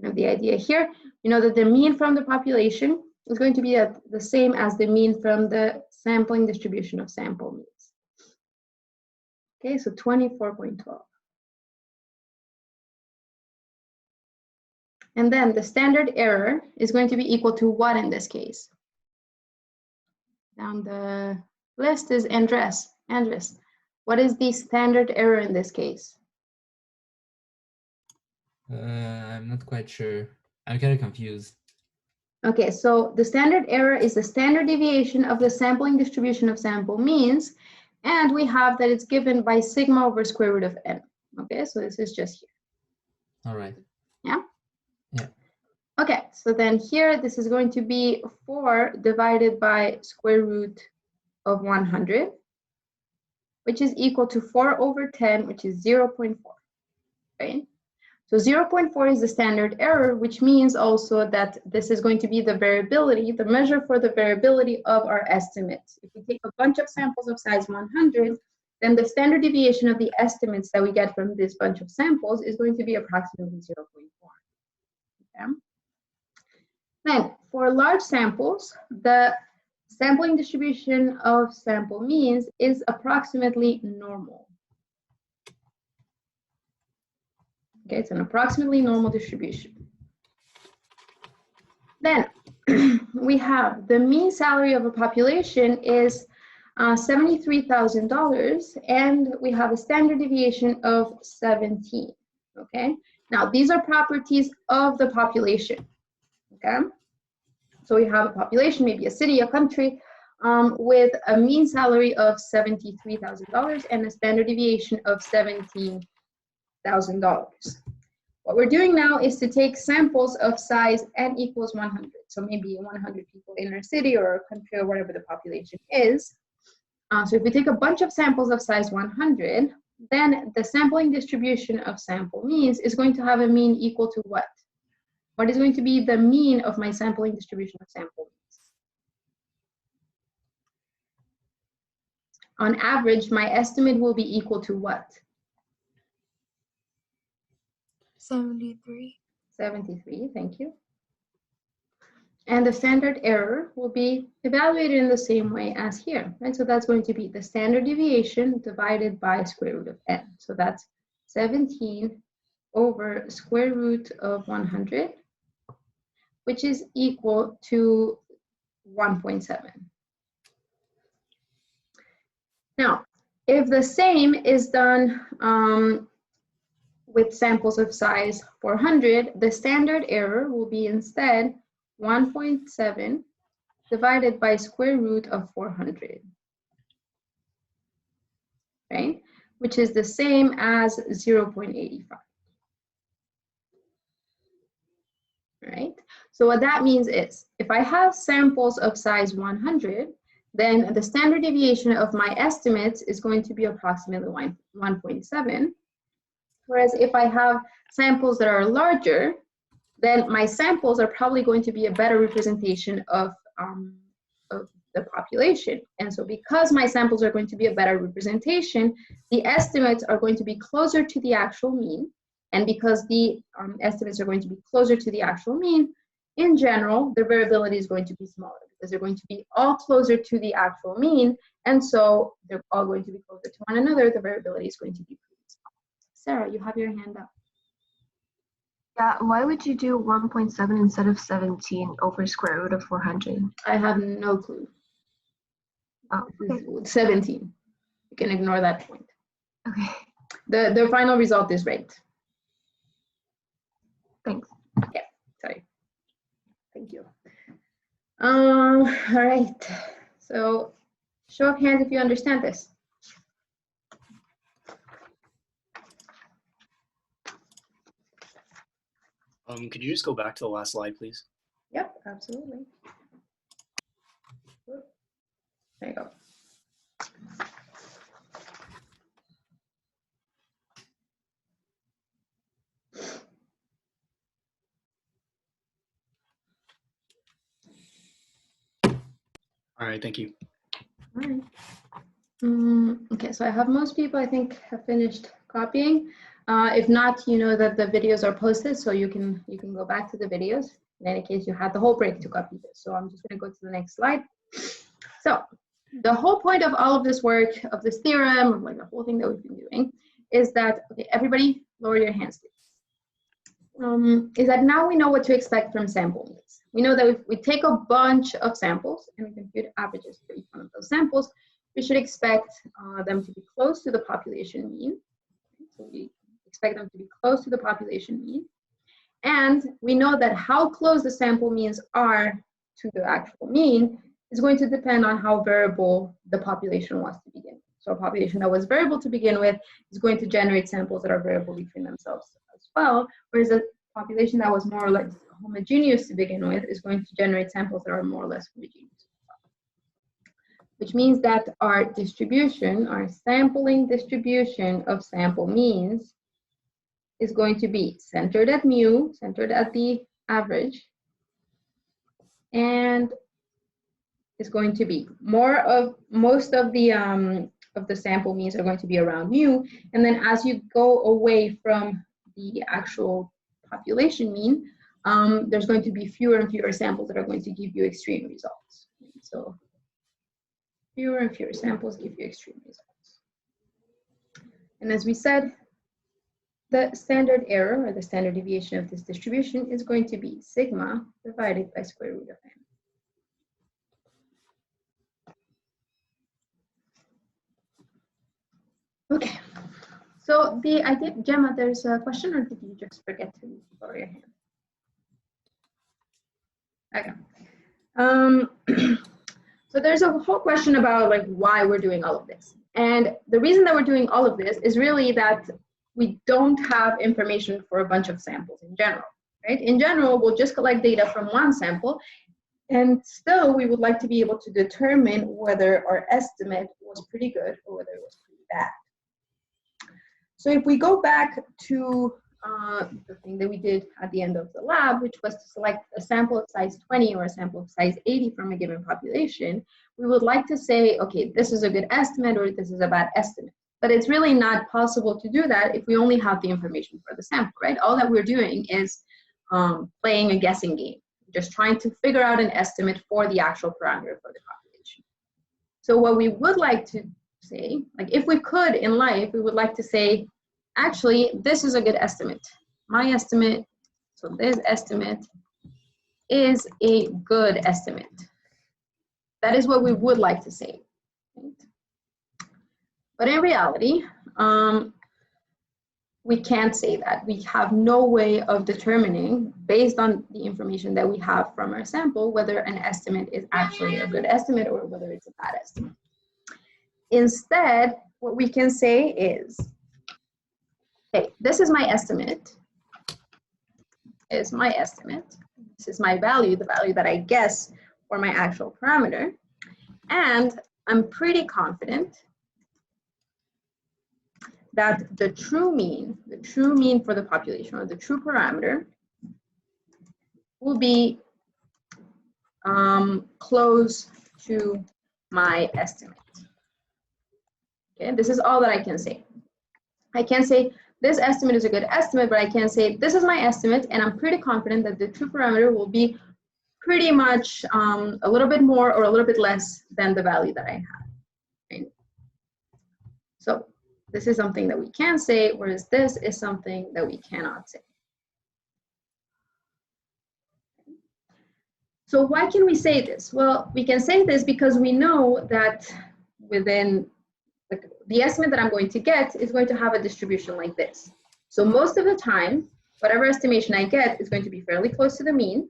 the idea here. You know that the mean from the population is going to be the same as the mean from the sampling distribution of sample means. Okay, so 24.12. And then the standard error is going to be equal to what in this case? Down the list is Andres. Andres, what is the standard error in this case? I'm not quite sure. I'm kind of confused. Okay, so the standard error is the standard deviation of the sampling distribution of sample means, and we have that it's given by sigma over square root of n. Okay, so this is just here. All right. Yeah? Yeah. Okay, so then here, this is going to be 4 divided by square root of 100, which is equal to 4 over 10, which is 0.4, right? So 0.4 is the standard error, which means also that this is going to be the variability, the measure for the variability of our estimates. If we take a bunch of samples of size 100, then the standard deviation of the estimates that we get from this bunch of samples is going to be approximately 0.4. Okay? Then for large samples, the sampling distribution of sample means is approximately normal. Okay, it's an approximately normal distribution. Then we have the mean salary of a population is $73,000, and we have a standard deviation of 17. Okay, now these are properties of the population. Okay, so we have a population, maybe a city, a country, with a mean salary of $73,000 and a standard deviation of $17,000. What we're doing now is to take samples of size n equals 100. So maybe 100 people in our city or a country or whatever the population is. So if we take a bunch of samples of size 100, then the sampling distribution of sample means is going to have a mean equal to what? What is going to be the mean of my sampling distribution of sample means? On average, my estimate will be equal to what? 73. 73, thank you. And the standard error will be evaluated in the same way as here, right? So that's going to be the standard deviation divided by square root of n. So that's 17 over square root of 100, which is equal to 1.7. Now, if the same is done with samples of size 400, the standard error will be instead 1.7 divided by square root of 400, right? Which is the same as 0.85, right? So what that means is, if I have samples of size 100, then the standard deviation of my estimates is going to be approximately 1.7. Whereas if I have samples that are larger, then my samples are probably going to be a better representation of the population. And so because my samples are going to be a better representation, the estimates are going to be closer to the actual mean. And because the estimates are going to be closer to the actual mean, in general, the variability is going to be smaller because they're going to be all closer to the actual mean. And so they're all going to be closer to one another. The variability is going to be pretty small. Sarah, you have your hand up. Yeah, why would you do 1.7 instead of 17 over square root of 400? I have no clue. Oh, okay. 17. You can ignore that point. Okay, The final result is right. thanks. Yeah, sorry. Thank you. All right. So show of hands if you understand this. Could you just go back to the last slide, please? Yep, absolutely. There you go. All right, thank you. All right. Okay, so I have most people, I think, have finished copying. If not, you know that the videos are posted, so you can go back to the videos. In any case, you had the whole break to copy this. So I'm just going to go to the next slide. So the whole point of all of this work, of this theorem, of like the whole thing that we've been doing, is that, okay, everybody lower your hands, please. Is that now we know what to expect from sample means. We know that if we take a bunch of samples and we compute averages for each one of those samples, we should expect them to be close to the population mean. So we expect them to be close to the population mean. And we know that how close the sample means are to the actual mean is going to depend on how variable the population was to begin with. So a population that was variable to begin with is going to generate samples that are variable between themselves as well, whereas a population that was more or less homogeneous to begin with is going to generate samples that are more or less homogeneous. Which means that our distribution, our sampling distribution of sample means is going to be centered at mu, centered at the average, and is going to be most of the sample means are going to be around mu, and then as you go away from the actual population mean, there's going to be fewer and fewer samples that are going to give you extreme results. So fewer and fewer samples give you extreme results. And as we said, the standard error or the standard deviation of this distribution is going to be sigma divided by square root of n. Okay, so I think, Gemma, there's a question, or did you just forget to lower your hand? Okay. So there's a whole question about like why we're doing all of this. And the reason that we're doing all of this is really that we don't have information for a bunch of samples in general, right? In general, we'll just collect data from one sample, and still we would like to be able to determine whether our estimate was pretty good or whether it was pretty bad. So if we go back to the thing that we did at the end of the lab, which was to select a sample of size 20 or a sample of size 80 from a given population, we would like to say, okay, this is a good estimate or this is a bad estimate. But it's really not possible to do that if we only have the information for the sample, right? All that we're doing is playing a guessing game, just trying to figure out an estimate for the actual parameter for the population. So what we would like to say, like if we could in life, we would like to say, actually, this is a good estimate. My estimate, so this estimate is a good estimate. That is what we would like to say. Right? But in reality, we can't say that. We have no way of determining, based on the information that we have from our sample, whether an estimate is actually a good estimate or whether it's a bad estimate. Instead, what we can say is, okay, this is my estimate. Is my estimate. This is my value, the value that I guess for my actual parameter. And I'm pretty confident that the true mean for the population, or the true parameter, will be close to my estimate. Okay, this is all that I can say. I can't say this estimate is a good estimate, but I can say this is my estimate, and I'm pretty confident that the true parameter will be pretty much a little bit more or a little bit less than the value that I have. Right? So this is something that we can say, whereas this is something that we cannot say. So why can we say this? Well, we can say this because we know that within the estimate that I'm going to get is going to have a distribution like this. So most of the time, whatever estimation I get is going to be fairly close to the mean,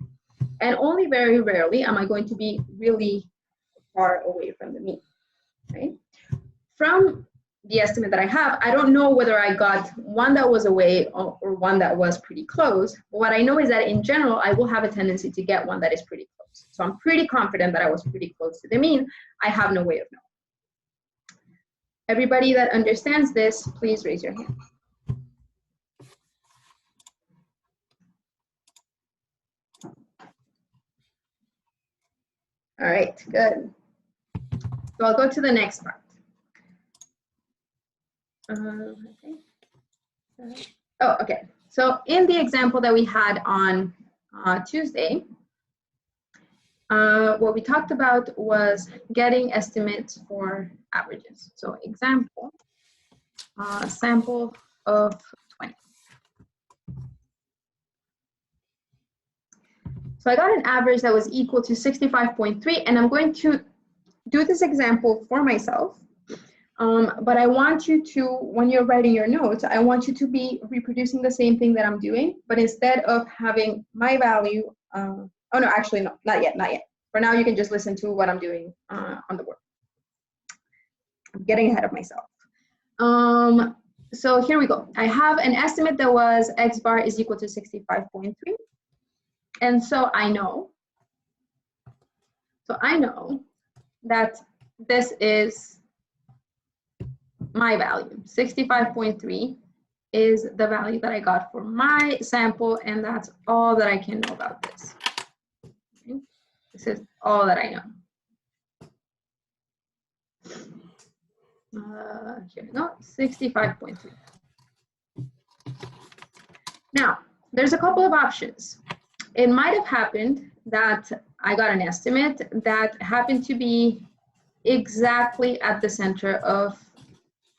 and only very rarely am I going to be really far away from the mean, right? From the estimate that I have, I don't know whether I got one that was away or one that was pretty close. But what I know is that in general, I will have a tendency to get one that is pretty close. So I'm pretty confident that I was pretty close to the mean. I have no way of knowing. Everybody that understands this, please raise your hand. All right, good. So I'll go to the next part. Okay. So in the example that we had on Tuesday, what we talked about was getting estimates for averages. So example, sample of 20. So I got an average that was equal to 65.3, and I'm going to do this example for myself. But I want you to, when you're writing your notes, I want you to be reproducing the same thing that I'm doing, but instead of having my value, oh no, actually no, not yet. For now, you can just listen to what I'm doing on the board. I'm getting ahead of myself. So here we go. I have an estimate that was X bar is equal to 65.3. And so I know that this is my value. 65.3 is the value that I got for my sample, and that's all that I can know about this. Okay? This is all that I know. Here we go, 65.3. Now, there's a couple of options. It might have happened that I got an estimate that happened to be exactly at the center of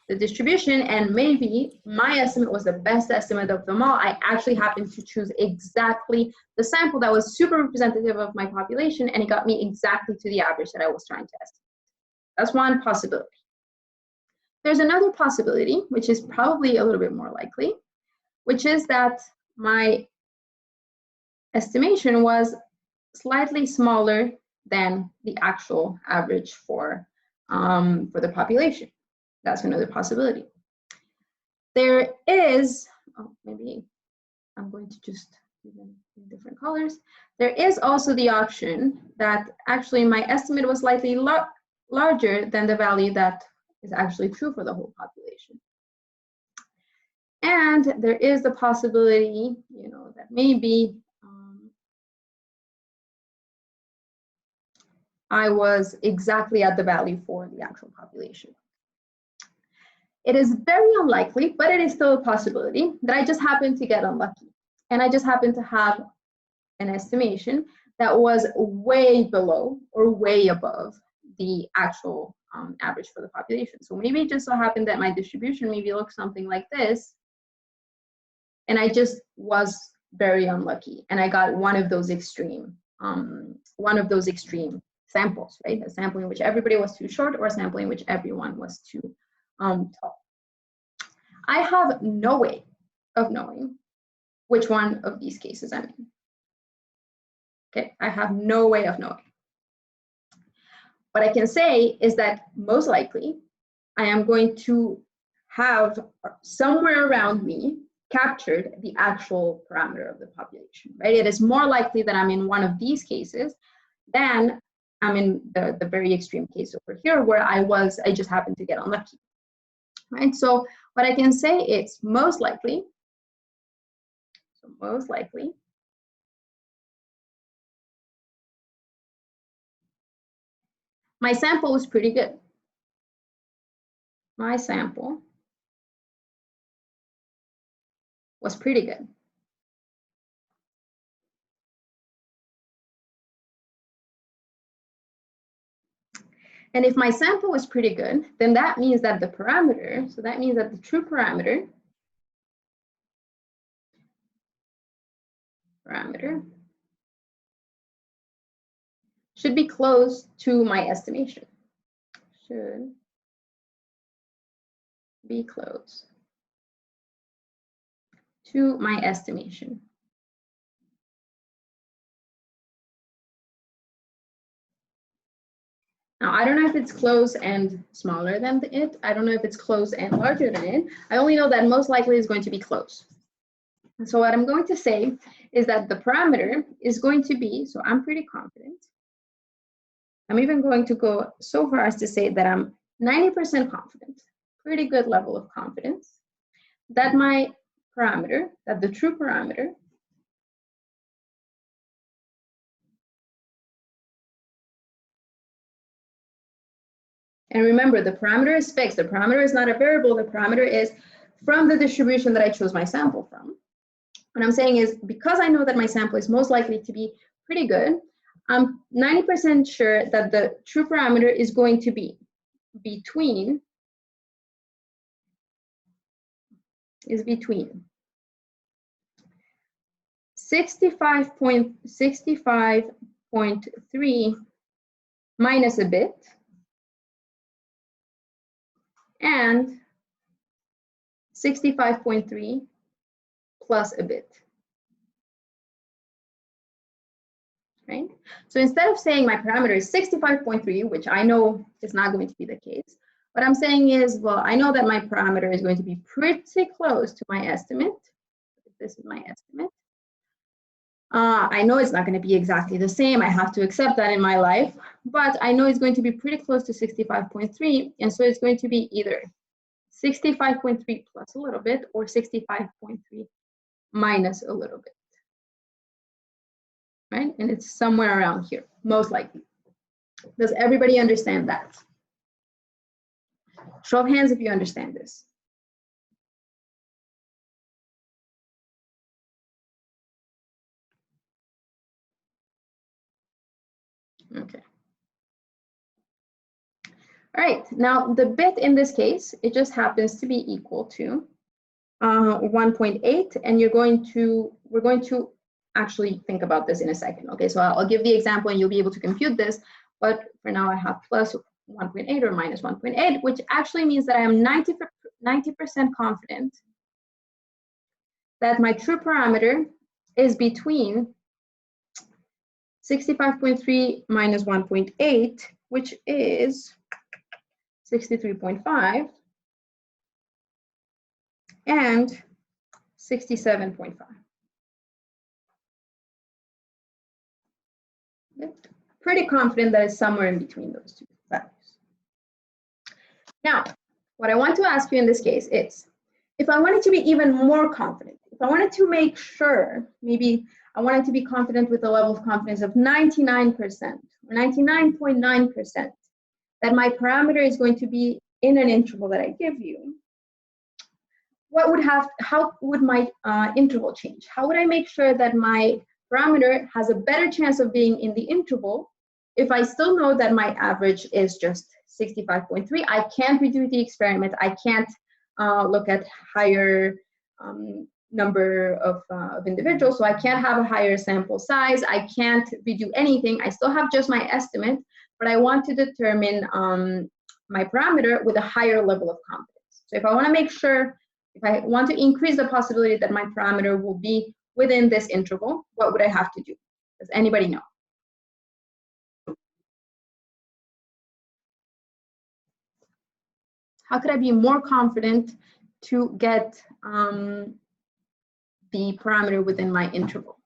the distribution, and maybe my estimate was the best estimate of them all. I actually happened to choose exactly the sample that was super representative of my population, and it got me exactly to the average that I was trying to estimate. That's one possibility. There's another possibility, which is probably a little bit more likely, which is that my estimation was slightly smaller than the actual average for the population. That's another possibility. There is, maybe I'm going to just do them in different colors. There is also the option that actually my estimate was slightly larger than the value that is actually true for the whole population. And there is the possibility, you know, that maybe I was exactly at the value for the actual population. It is very unlikely, but it is still a possibility that I just happened to get unlucky. And I just happened to have an estimation that was way below or way above the actual average for the population. So maybe it just so happened that my distribution maybe looks something like this, and I just was very unlucky, and I got one of those extreme samples, right? A sample in which everybody was too short, or a sample in which everyone was too tall. I have no way of knowing which one of these cases I'm in. Okay, I have no way of knowing. What I can say is that most likely I am going to have somewhere around me captured the actual parameter of the population, right? It is more likely that I'm in one of these cases than I'm in the very extreme case over here where I just happened to get unlucky, right? So what I can say is most likely, my sample was pretty good. My sample was pretty good. And if my sample was pretty good, then that means that the parameter, so that means that the true parameter should be close to my estimation. Should be close to my estimation. Now, I don't know if it's close and smaller than it. I don't know if it's close and larger than it. I only know that most likely is going to be close. And so what I'm going to say is that the parameter is going to be, so I'm pretty confident. I'm even going to go so far as to say that I'm 90% confident, pretty good level of confidence, that my parameter, that the true parameter and remember, the parameter is fixed. The parameter is not a variable. The parameter is from the distribution that I chose my sample from. What I'm saying is, because I know that my sample is most likely to be pretty good, I'm 90% sure that the true parameter is going to be between 65.3 minus a bit and 65.3 plus a bit, right? So instead of saying my parameter is 65.3, which I know is not going to be the case, what I'm saying is, well, I know that my parameter is going to be pretty close to my estimate. This is my estimate. I know it's not going to be exactly the same. I have to accept that in my life, but I know it's going to be pretty close to 65.3, and so it's going to be either 65.3 plus a little bit or 65.3 minus a little bit, right? And it's somewhere around here, most likely. Does everybody understand that? Show of hands if you understand this. Okay. All right, now the bit in this case, it just happens to be equal to 1.8, and we're going to actually think about this in a second. Okay, so I'll give the example and you'll be able to compute this, but for now I have plus 1.8 or minus 1.8, which actually means that I am 90% confident that my true parameter is between 65.3 minus 1.8, which is 63.5, and 67.5. Pretty confident that it's somewhere in between those two values. Now, what I want to ask you in this case is, if I wanted to be even more confident, if I wanted to make sure, maybe I wanted to be confident with a level of confidence of 99% or 99.9%, that my parameter is going to be in an interval that I give you, how would my interval change? How would I make sure that my parameter has a better chance of being in the interval if I still know that my average is just 65.3? I can't redo the experiment. I can't look at higher number of individuals, so I can't have a higher sample size. I can't redo anything. I still have just my estimate, but I want to determine my parameter with a higher level of confidence. So if I want to make sure, if I want to increase the possibility that my parameter will be within this interval, what would I have to do? Does anybody know? How could I be more confident to get the parameter within my interval?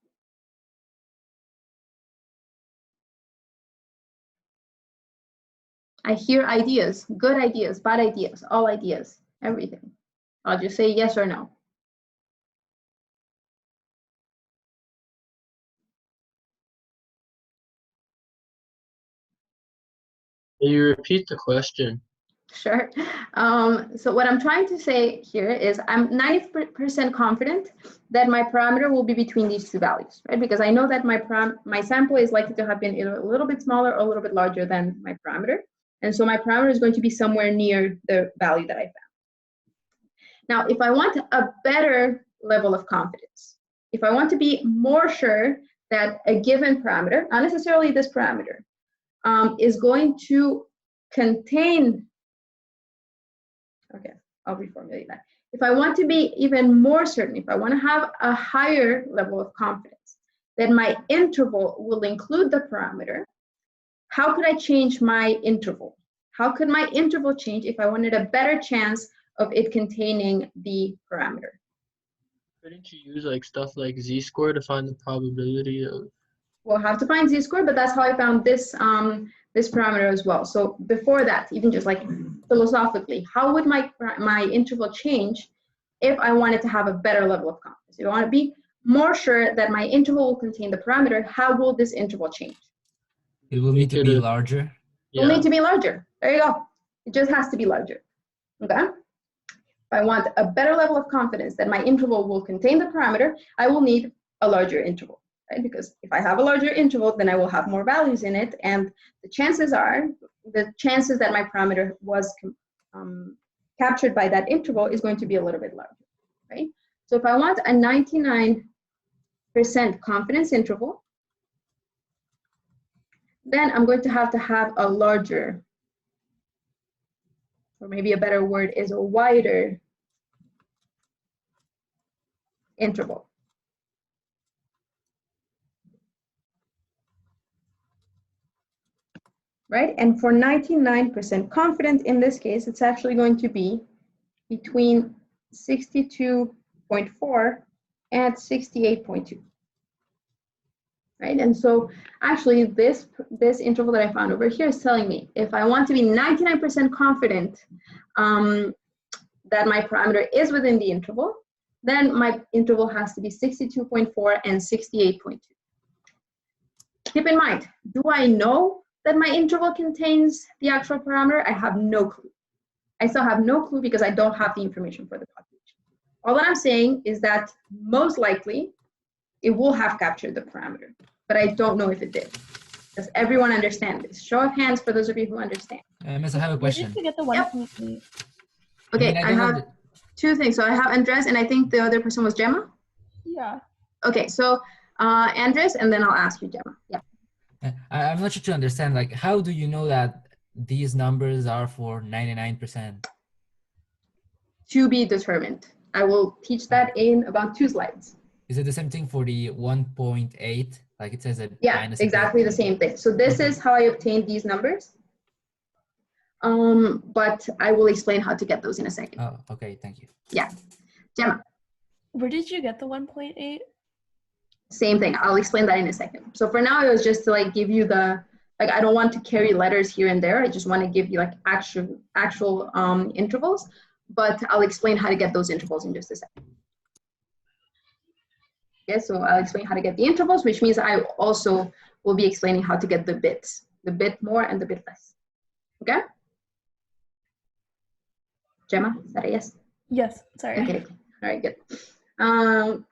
I hear ideas, good ideas, bad ideas, all ideas, everything. I'll just say yes or no. Can you repeat the question? Sure. So what I'm trying to say here is I'm 90% confident that my parameter will be between these two values, right? Because I know that my sample is likely to have been either a little bit smaller or a little bit larger than my parameter. And so my parameter is going to be somewhere near the value that I found. Now, if I want a better level of confidence, if I want to be more sure that a given parameter, not necessarily this parameter, is going to contain, okay, I'll reformulate that. If I want to be even more certain, if I want to have a higher level of confidence, then my interval will include the parameter. How could I change my interval? How could my interval change if I wanted a better chance of it containing the parameter? Couldn't you use like stuff like z-score to find the probability of? We'll have to find z-score, but that's how I found this this parameter as well. So before that, even just like philosophically, how would my interval change if I wanted to have a better level of confidence? If I want to be more sure that my interval will contain the parameter, how will this interval change? It will need to be larger. It will need to be larger. There you go. It just has to be larger. Okay? If I want a better level of confidence that my interval will contain the parameter, I will need a larger interval, right? Because if I have a larger interval, then I will have more values in it, and the chances that my parameter was captured by that interval is going to be a little bit larger, right? So if I want a 99% confidence interval, then I'm going to have a larger, or maybe a better word is a wider interval. Right? And for 99% confident in this case, it's actually going to be between 62.4 and 68.2. Right? And so actually this interval that I found over here is telling me if I want to be 99% confident that my parameter is within the interval, then my interval has to be 62.4 and 68.2. Keep in mind, do I know that my interval contains the actual parameter? I have no clue. I still have no clue because I don't have the information for the population. All that I'm saying is that most likely it will have captured the parameter, but I don't know if it did. Does everyone understand this? Show of hands for those of you who understand. Miss, I have a question. Where did you get the 1.8? Okay, I have two things. So I have Andres, and I think the other person was Gemma. Yeah. Okay, so Andres, and then I'll ask you, Gemma. Yeah. I'm not sure to understand, like, how do you know that these numbers are for 99%? To be determined. I will teach that in about 2 slides. Is it the same thing for the 1.8? Like it says that. Yeah, exactly the same thing. So this is how I obtained these numbers. But I will explain how to get those in a second. Oh, okay, thank you. Yeah. Gemma. Where did you get the 1.8? Same thing. I'll explain that in a second. So for now, it was just to like give you the, like, I don't want to carry letters here and there. I just want to give you like actual intervals. but I'll explain how to get those intervals in just a second. Okay, so I'll explain how to get the intervals, which means I also will be explaining how to get the bits, the bit more and the bit less. Okay? Gemma, is that a yes? Yes, sorry. Okay, all right, good. All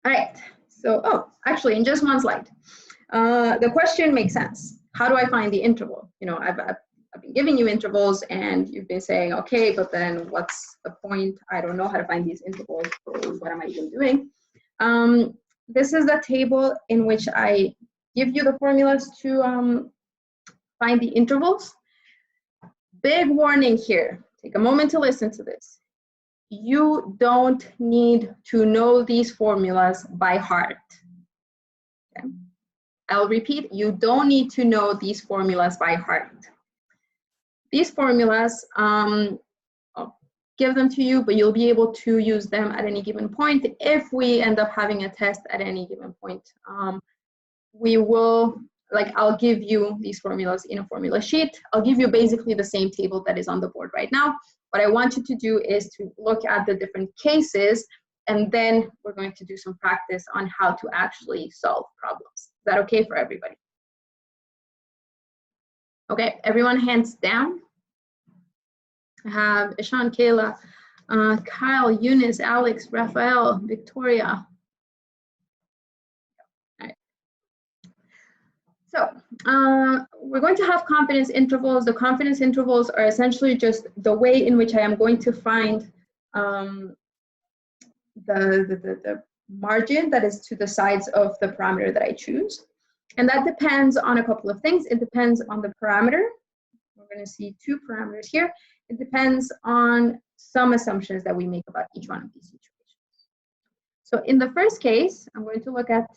right, so, oh, actually, in just one slide. The question makes sense. How do I find the interval? You know, I've been giving you intervals and you've been saying, okay, but then what's the point? I don't know how to find these intervals, so what am I even doing? This is the table in which I give you the formulas to find the intervals. Big warning here. Take a moment to listen to this. You don't need to know these formulas by heart. Okay? I'll repeat, you don't need to know these formulas by heart. These formulas, I'll give them to you, but you'll be able to use them at any given point. If we end up having a test at any given point, we will, I'll give you these formulas in a formula sheet. I'll give you basically the same table that is on the board right now. What I want you to do is to look at the different cases, and then we're going to do some practice on how to actually solve problems. Is that okay for everybody? Okay, everyone hands down. I have Ishan, Kayla, Kyle, Eunice, Alex, Raphael, Victoria. All right. So we're going to have confidence intervals. The confidence intervals are essentially just the way in which I am going to find the margin that is to the sides of the parameter that I choose. And that depends on a couple of things. It depends on the parameter. We're going to see two parameters here. It depends on some assumptions that we make about each one of these situations. So in the first case, I'm going to look at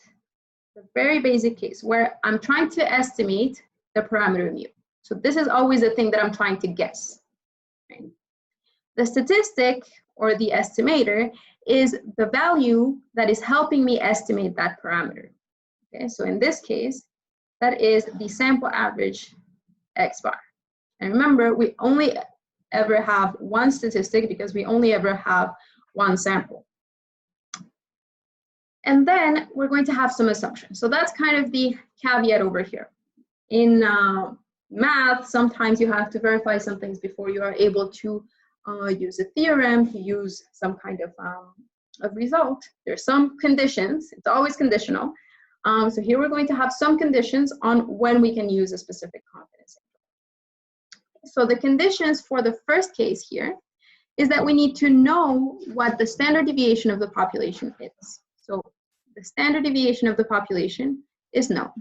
the very basic case where I'm trying to estimate the parameter mu. So this is always the thing that I'm trying to guess. Right? The statistic, or the estimator, is the value that is helping me estimate that parameter. Okay, so in this case, that is the sample average X bar. And remember, we only ever have one statistic because we only ever have one sample. And then we're going to have some assumptions. So that's kind of the caveat over here. In math, sometimes you have to verify some things before you are able to use a theorem, to use some kind of result. There's some conditions. It's always conditional. So here we're going to have some conditions on when we can use a specific confidence interval. So the conditions for the first case here is that we need to know what the standard deviation of the population is. So the standard deviation of the population is known.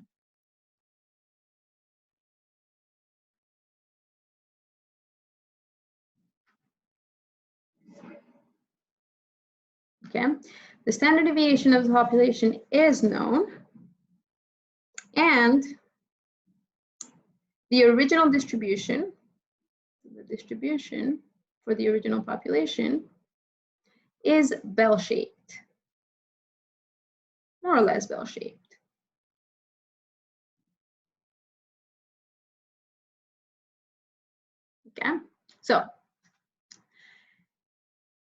Okay, the standard deviation of the population is known, and the original distribution, the distribution for the original population is bell-shaped, more or less bell-shaped. Okay, so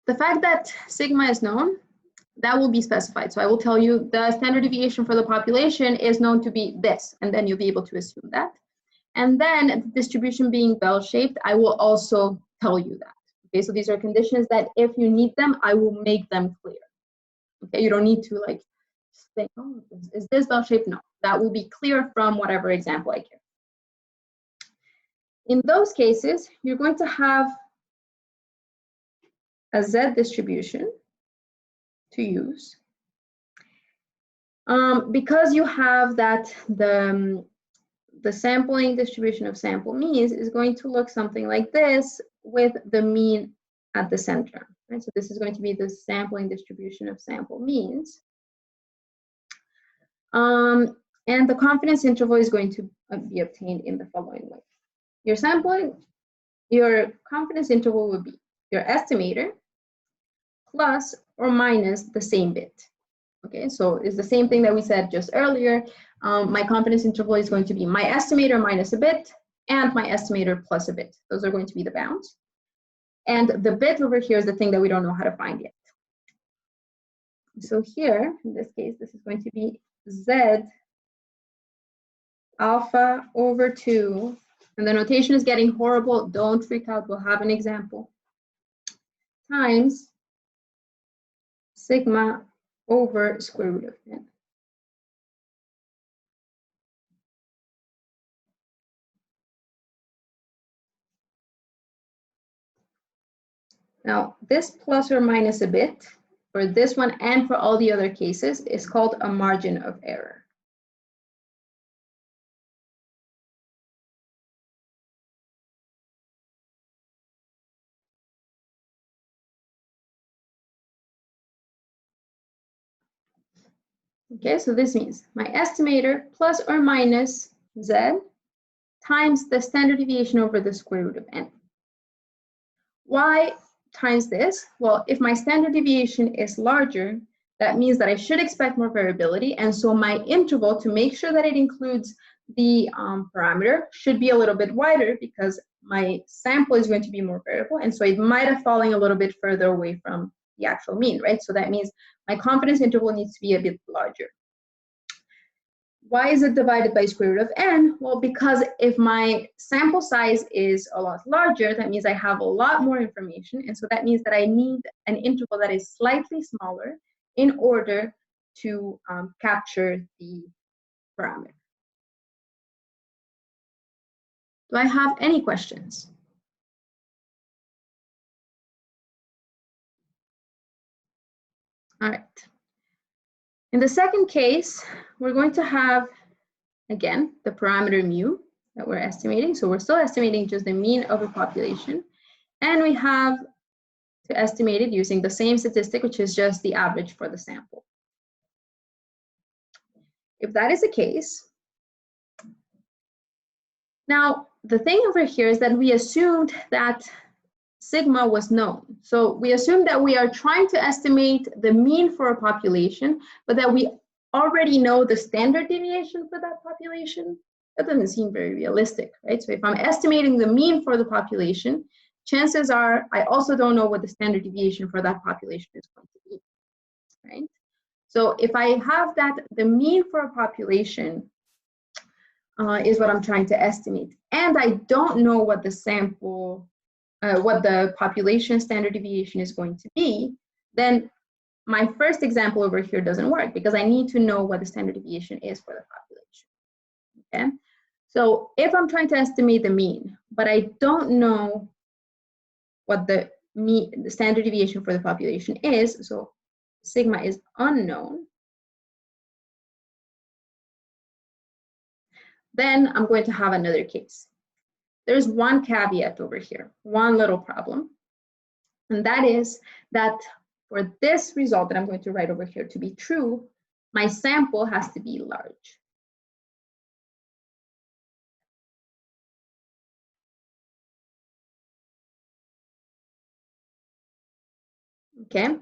the fact that sigma is known, that will be specified. So I will tell you the standard deviation for the population is known to be this, and then you'll be able to assume that. And then the distribution being bell-shaped, I will also tell you that. Okay, so these are conditions that if you need them, I will make them clear. Okay, you don't need to think, oh, is this bell-shaped? No, that will be clear from whatever example I give. In those cases, you're going to have a Z distribution to use. Because you have that the sampling distribution of sample means is going to look something like this with the mean at the center. Right? So this is going to be the sampling distribution of sample means. And the confidence interval is going to be obtained in the following way. Your confidence interval would be your estimator plus or minus the same bit. Okay, so it's the same thing that we said just earlier. My confidence interval is going to be my estimator minus a bit and my estimator plus a bit. Those are going to be the bounds. And the bit over here is the thing that we don't know how to find yet. So here, in this case, this is going to be Z alpha over 2. And the notation is getting horrible. Don't freak out. We'll have an example. Times sigma over square root of n. Now, this plus or minus a bit for this one and for all the other cases is called a margin of error. Okay, so this means my estimator plus or minus Z times the standard deviation over the square root of n. Why times this? Well, if my standard deviation is larger, that means that I should expect more variability. And so my interval, to make sure that it includes the parameter, should be a little bit wider because my sample is going to be more variable. And so it might have fallen a little bit further away from the actual mean, right? So that means my confidence interval needs to be a bit larger. Why is it divided by square root of n? Well, because if my sample size is a lot larger, that means I have a lot more information. And so that means that I need an interval that is slightly smaller in order to capture the parameter. Do I have any questions? All right. In the second case, we're going to have, again, the parameter mu that we're estimating. So we're still estimating just the mean of a population. And we have to estimate it using the same statistic, which is just the average for the sample. If that is the case, now the thing over here is that we assumed that sigma was known. So we assume that we are trying to estimate the mean for a population, but that we already know the standard deviation for that population. That doesn't seem very realistic, right? So if I'm estimating the mean for the population, chances are I also don't know what the standard deviation for that population is going to be, right? So if I have that, the mean for a population is what I'm trying to estimate, and I don't know what the sample what the population standard deviation is going to be, then my first example over here doesn't work because I need to know what the standard deviation is for the population. Okay, so if I'm trying to estimate the mean, but I don't know what the standard deviation for the population is, so sigma is unknown, then I'm going to have another case. There's one caveat over here, one little problem, and that is that for this result that I'm going to write over here to be true, my sample has to be large. Okay,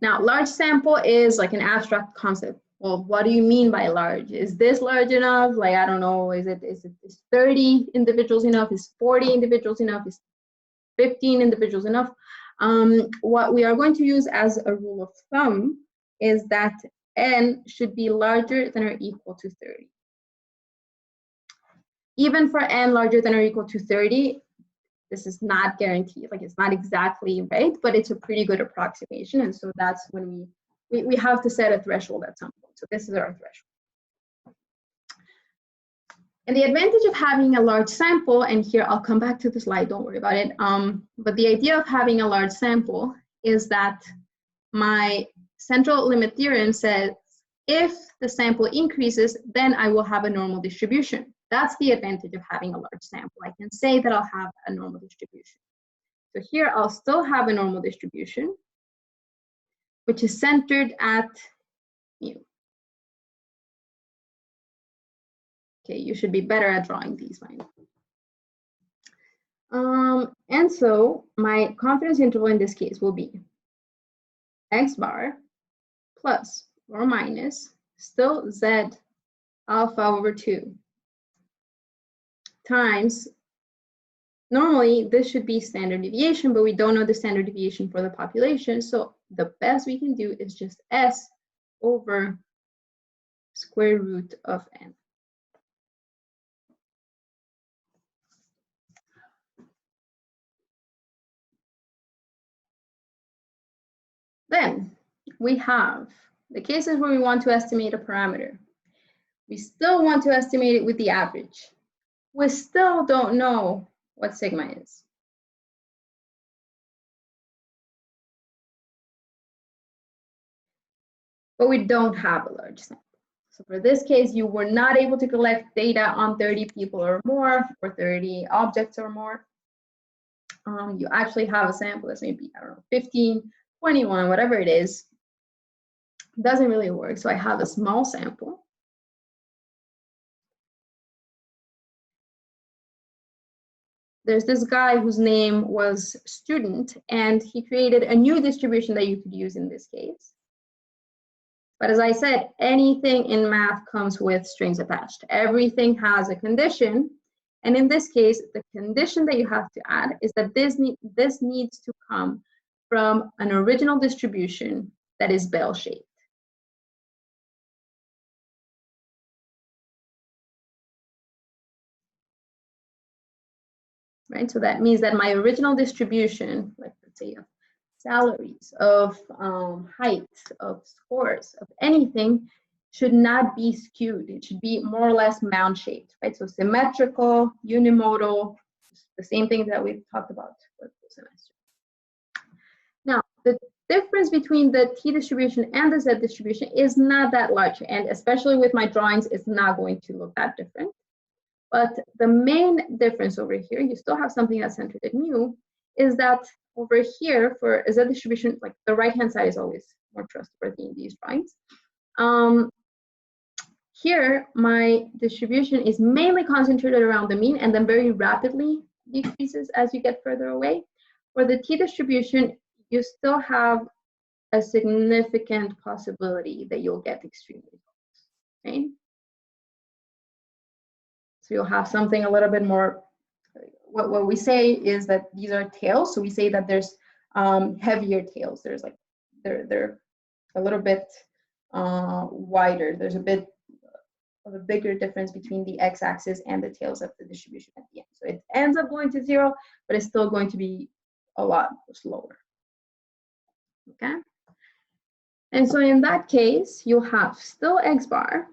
now large sample is like an abstract concept. Well, what do you mean by large? Is this large enough? Like, I don't know, is 30 individuals enough? Is 40 individuals enough? Is 15 individuals enough? What we are going to use as a rule of thumb is that n should be larger than or equal to 30. Even for n larger than or equal to 30, this is not guaranteed, like it's not exactly right, but it's a pretty good approximation. And so that's when we have to set a threshold at some point. So this is our threshold. And the advantage of having a large sample, and here I'll come back to the slide, don't worry about it. But the idea of having a large sample is that my central limit theorem says, if the sample increases, then I will have a normal distribution. That's the advantage of having a large sample. I can say that I'll have a normal distribution. So here I'll still have a normal distribution, which is centered at mu. Okay, you should be better at drawing these lines. And so my confidence interval in this case will be x bar plus or minus still z alpha over 2 times normally this should be standard deviation, but we don't know the standard deviation for the population. So the best we can do is just S over square root of n. Then we have the cases where we want to estimate a parameter. We still want to estimate it with the average. We still don't know what sigma is. But we don't have a large sample. So for this case, you were not able to collect data on 30 people or more, or 30 objects or more. You actually have a sample that's maybe, I don't know, 15, 21, whatever it is. It doesn't really work. So I have a small sample. There's this guy whose name was student, and he created a new distribution that you could use in this case. But as I said, anything in math comes with strings attached. Everything has a condition. And in this case, the condition that you have to add is that this needs to come from an original distribution that is bell-shaped. Right, so that means that my original distribution, like let's say of salaries, of height, of scores, of anything, should not be skewed. It should be more or less mound-shaped, right? So symmetrical, unimodal, the same thing that we've talked about for the semester. Now, the difference between the t distribution and the z distribution is not that large, and especially with my drawings, it's not going to look that different. But the main difference over here, you still have something that's centered at mu, is that over here for a z distribution, like the right-hand side is always more trustworthy in these drawings. Here, my distribution is mainly concentrated around the mean and then very rapidly decreases as you get further away. For the t distribution, you still have a significant possibility that you'll get extreme results, right? So you'll have something a little bit more, what we say is that these are tails. So we say that there's heavier tails. There's like, they're a little bit wider. There's a bit of a bigger difference between the x-axis and the tails of the distribution at the end. So it ends up going to 0, but it's still going to be a lot slower. Okay? And so in that case, you'll have still x bar,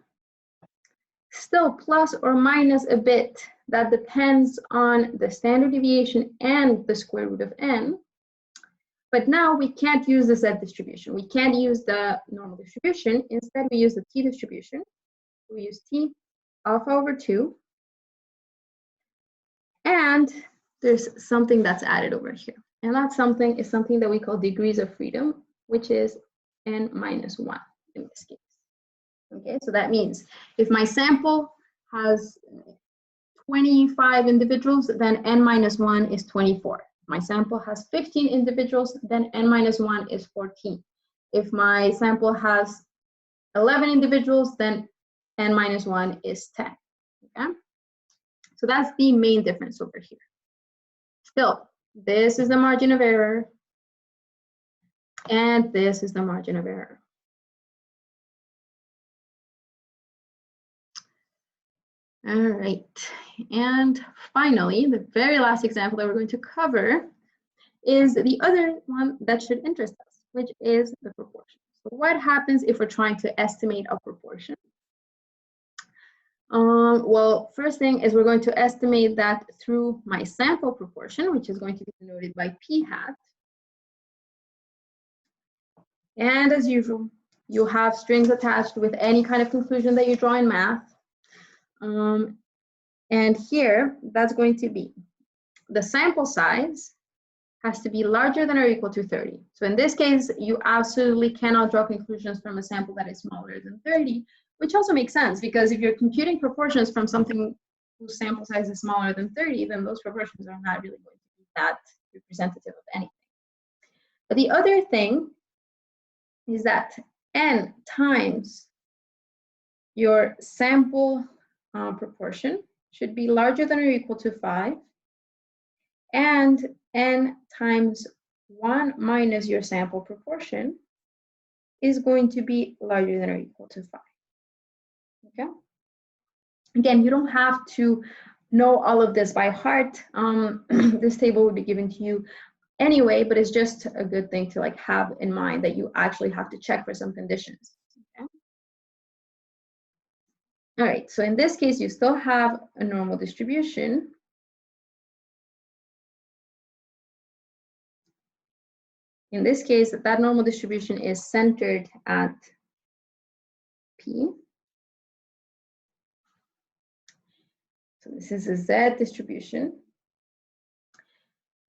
still plus or minus a bit that depends on the standard deviation and the square root of n. But now we can't use the z distribution. We can't use the normal distribution. Instead, we use the t distribution. We use t alpha over 2. And there's something that's added over here. And that something is something that we call degrees of freedom, which is n minus 1 in this case. Okay, so that means if my sample has 25 individuals, then n minus 1 is 24. If my sample has 15 individuals, then n minus 1 is 14. If my sample has 11 individuals, then n minus 1 is 10. Okay, so that's the main difference over here. Still, this is the margin of error, and this is the margin of error. All right, and finally, the very last example that we're going to cover is the other one that should interest us, which is the proportion. So what happens if we're trying to estimate a proportion? Well, first thing is we're going to estimate that through my sample proportion, which is going to be denoted by p hat. And as usual, you have strings attached with any kind of conclusion that you draw in math. And here, that's going to be the sample size has to be larger than or equal to 30. So in this case, you absolutely cannot draw conclusions from a sample that is smaller than 30, which also makes sense because if you're computing proportions from something whose sample size is smaller than 30, then those proportions are not really going to be that representative of anything. But the other thing is that n times your sample proportion should be larger than or equal to 5, and n times 1 minus your sample proportion is going to be larger than or equal to 5. Okay. Again, you don't have to know all of this by heart. This table will be given to you anyway, but it's just a good thing to like have in mind that you actually have to check for some conditions. Okay? All right, so in this case, you still have a normal distribution. In this case, that normal distribution is centered at P. So this is a Z distribution.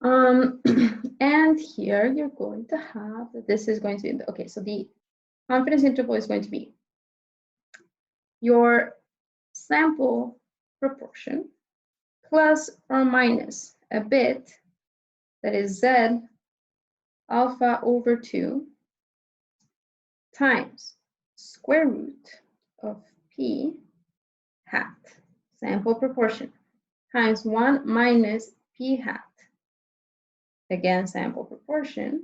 And here you're going to have that this is going to be, okay, so the confidence interval is going to be your sample proportion plus or minus a bit that is Z alpha over 2 times square root of P hat, sample proportion, times 1 minus P hat, again, sample proportion,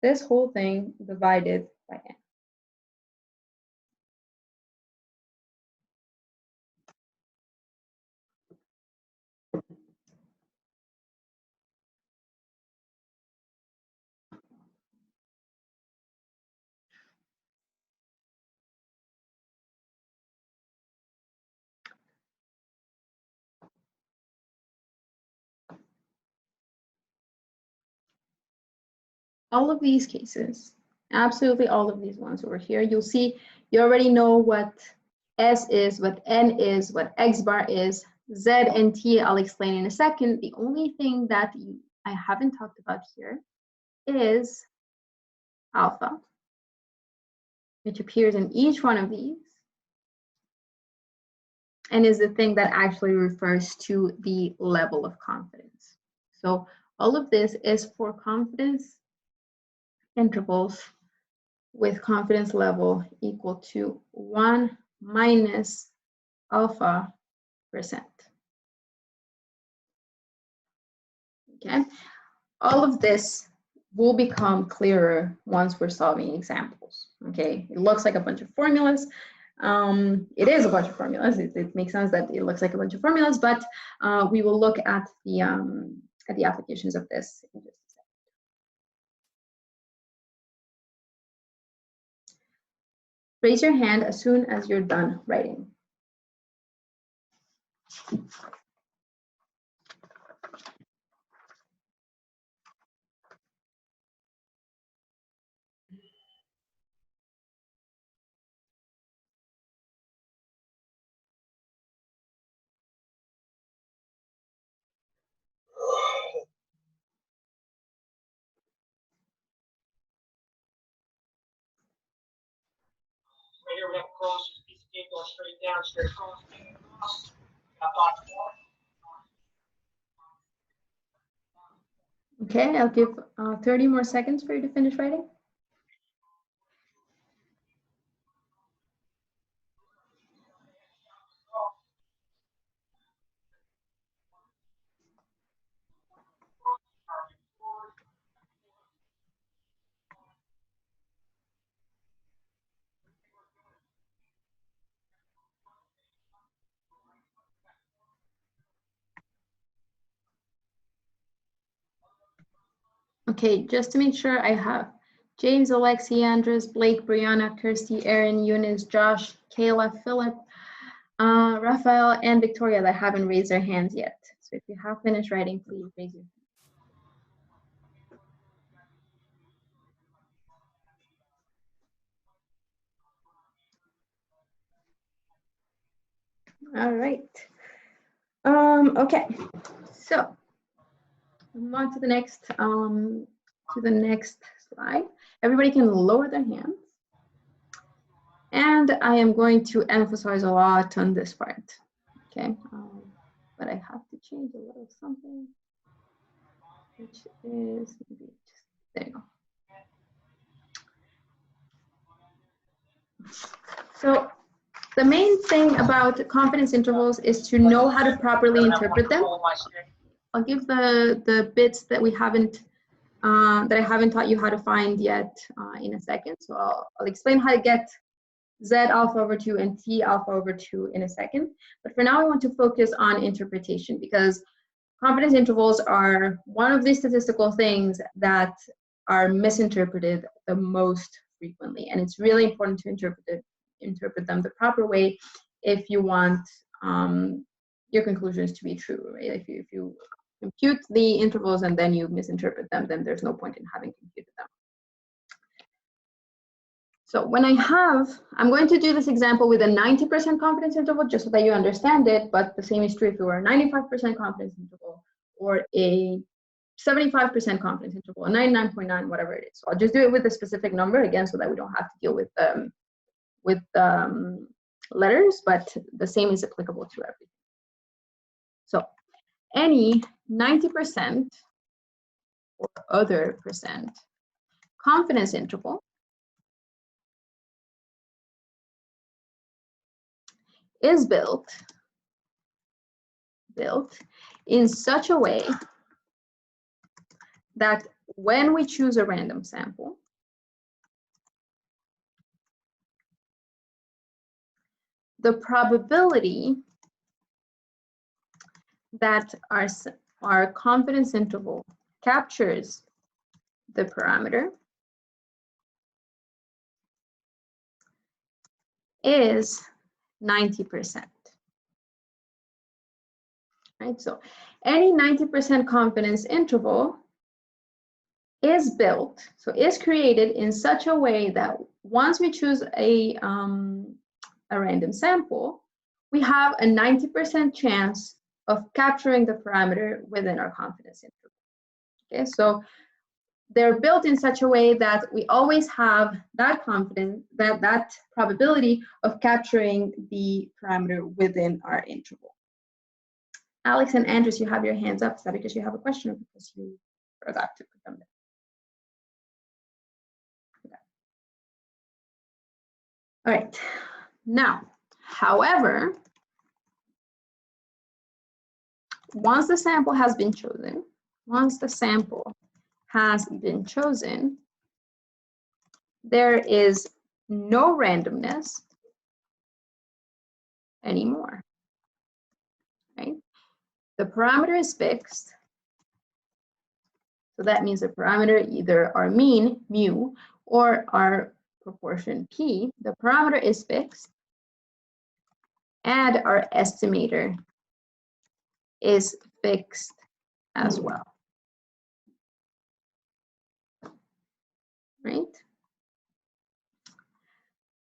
this whole thing divided by n. All of these cases, absolutely all of these ones over here, you'll see you already know what S is, what N is, what X bar is, Z and T I'll explain in a second. The only thing that I haven't talked about here is alpha, which appears in each one of these and is the thing that actually refers to the level of confidence. So all of this is for confidence intervals with confidence level equal to 1 minus alpha %. Okay, all of this will become clearer once we're solving examples. Okay, it looks like a bunch of formulas. It is a bunch of formulas. It makes sense that it looks like a bunch of formulas, but we will look at the applications of this in just a second. Raise your hand as soon as you're done writing. Right here we have a cross, piece of tape goes straight down, straight across. Okay, I'll give 30 more seconds for you to finish writing. Okay, just to make sure I have James, Alexi, Andres, Blake, Brianna, Kirsty, Aaron, Eunice, Josh, Kayla, Philip, Raphael, and Victoria that haven't raised their hands yet. So if you have finished writing, please raise your hand. All right. Okay, so move on to the next slide. Everybody can lower their hands. And I am going to emphasize a lot on this part, okay? But I have to change a little something, which is maybe just, there you go. So the main thing about confidence intervals is to know how to properly interpret them. I'll give the bits that we haven't that I haven't taught you how to find yet in a second. So I'll explain how to get Z alpha over 2 and T alpha over 2 in a second. But for now, I want to focus on interpretation because confidence intervals are one of these statistical things that are misinterpreted the most frequently. And it's really important to interpret them the proper way if you want your conclusions to be true, right? If you compute the intervals and then you misinterpret them, then there's no point in having computed them. So when I'm going to do this example with a 90% confidence interval just so that you understand it, but the same is true if it were a 95% confidence interval or a 75% confidence interval, a 99.9, whatever it is. So I'll just do it with a specific number again so that we don't have to deal with letters, but the same is applicable to everything. So any 90% or other percent confidence interval is built in such a way that when we choose a random sample, the probability that our confidence interval captures the parameter is 90%. Right? So any 90% confidence interval is built, so is created in such a way that once we choose a random sample, we have a 90% chance of capturing the parameter within our confidence interval. Okay, so they're built in such a way that we always have that confidence, that probability of capturing the parameter within our interval. Alex and Andres, you have your hands up. Is that because you have a question or because you forgot to put them there? Okay. All right. Now, however, once the sample has been chosen, there is no randomness anymore, right? The parameter is fixed. So that means the parameter, either our mean, mu, or our proportion, p, the parameter is fixed, and our estimator is fixed as well, right?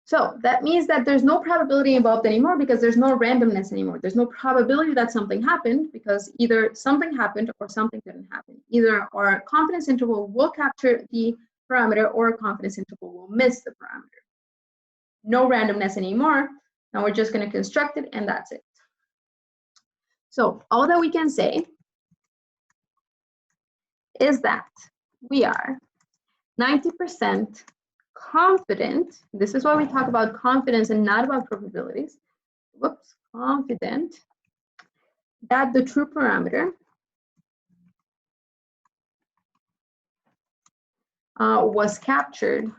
So that means that there's no probability involved anymore because there's no randomness anymore. There's no probability that something happened because either something happened or something didn't happen. Either our confidence interval will capture the parameter or a confidence interval will miss the parameter. No randomness anymore. Now we're just going to construct it and that's it. So all that we can say is that we are 90% confident, this is why we talk about confidence and not about probabilities, confident that the true parameter was captured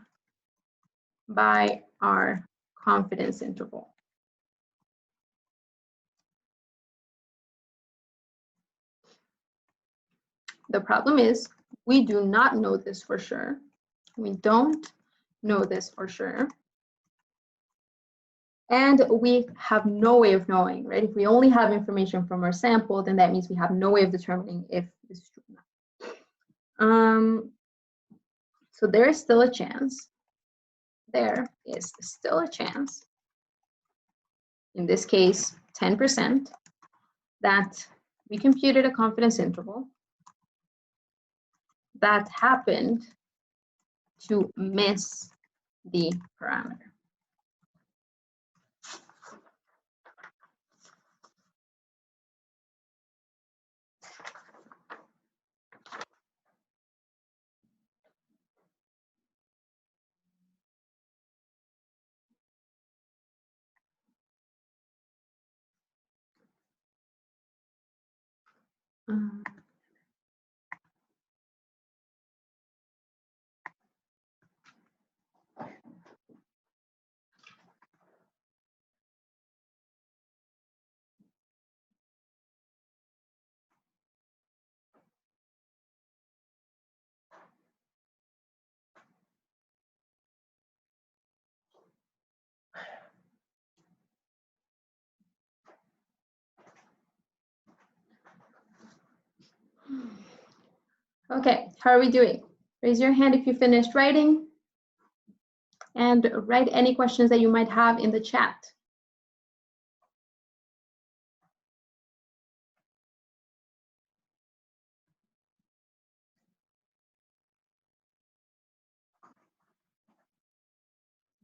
by our confidence interval. The problem is we do not know this for sure. We don't know this for sure. And we have no way of knowing, right? If we only have information from our sample, then that means we have no way of determining if this is true or not. So there is still a chance. There is still a chance, in this case, 10%, that we computed a confidence interval that happened to miss the parameter. Okay, how are we doing? Raise your hand if you finished writing, and write any questions that you might have in the chat.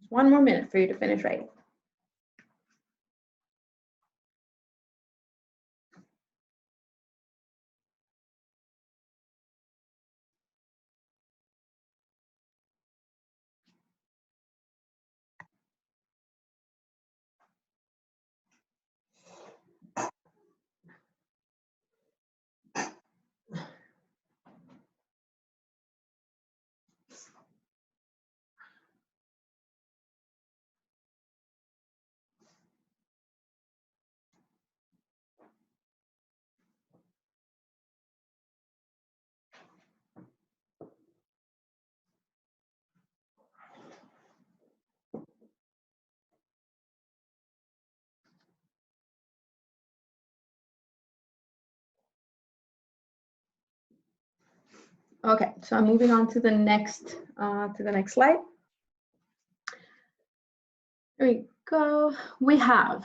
One more minute for you to finish writing. Okay, so I'm moving on to the next slide. There we go. We have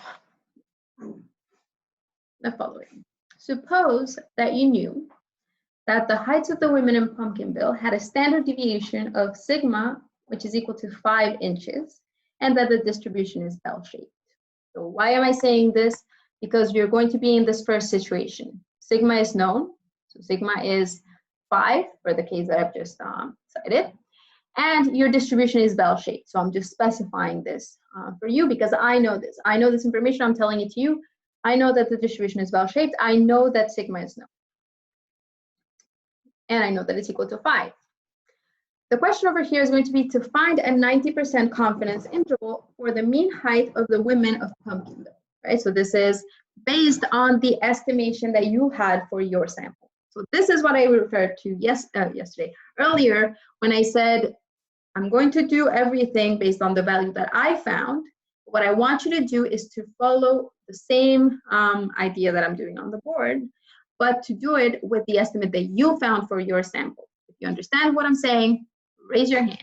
the following. Suppose that you knew that the heights of the women in Pumpkinville had a standard deviation of sigma, which is equal to 5 inches, and that the distribution is bell-shaped. So why am I saying this? Because you're going to be in this first situation. Sigma is known, so sigma is 5 for the case that I've just cited, and your distribution is bell-shaped. So I'm just specifying this for you because I know this. I know this information, I'm telling it to you. I know that the distribution is bell-shaped. I know that sigma is known. And I know that it's equal to 5. The question over here is going to be to find a 90% confidence interval for the mean height of the women of Pumpkinville, right? So this is based on the estimation that you had for your sample. So this is what I referred to earlier when I said, I'm going to do everything based on the value that I found. What I want you to do is to follow the same idea that I'm doing on the board, but to do it with the estimate that you found for your sample. If you understand what I'm saying, raise your hand.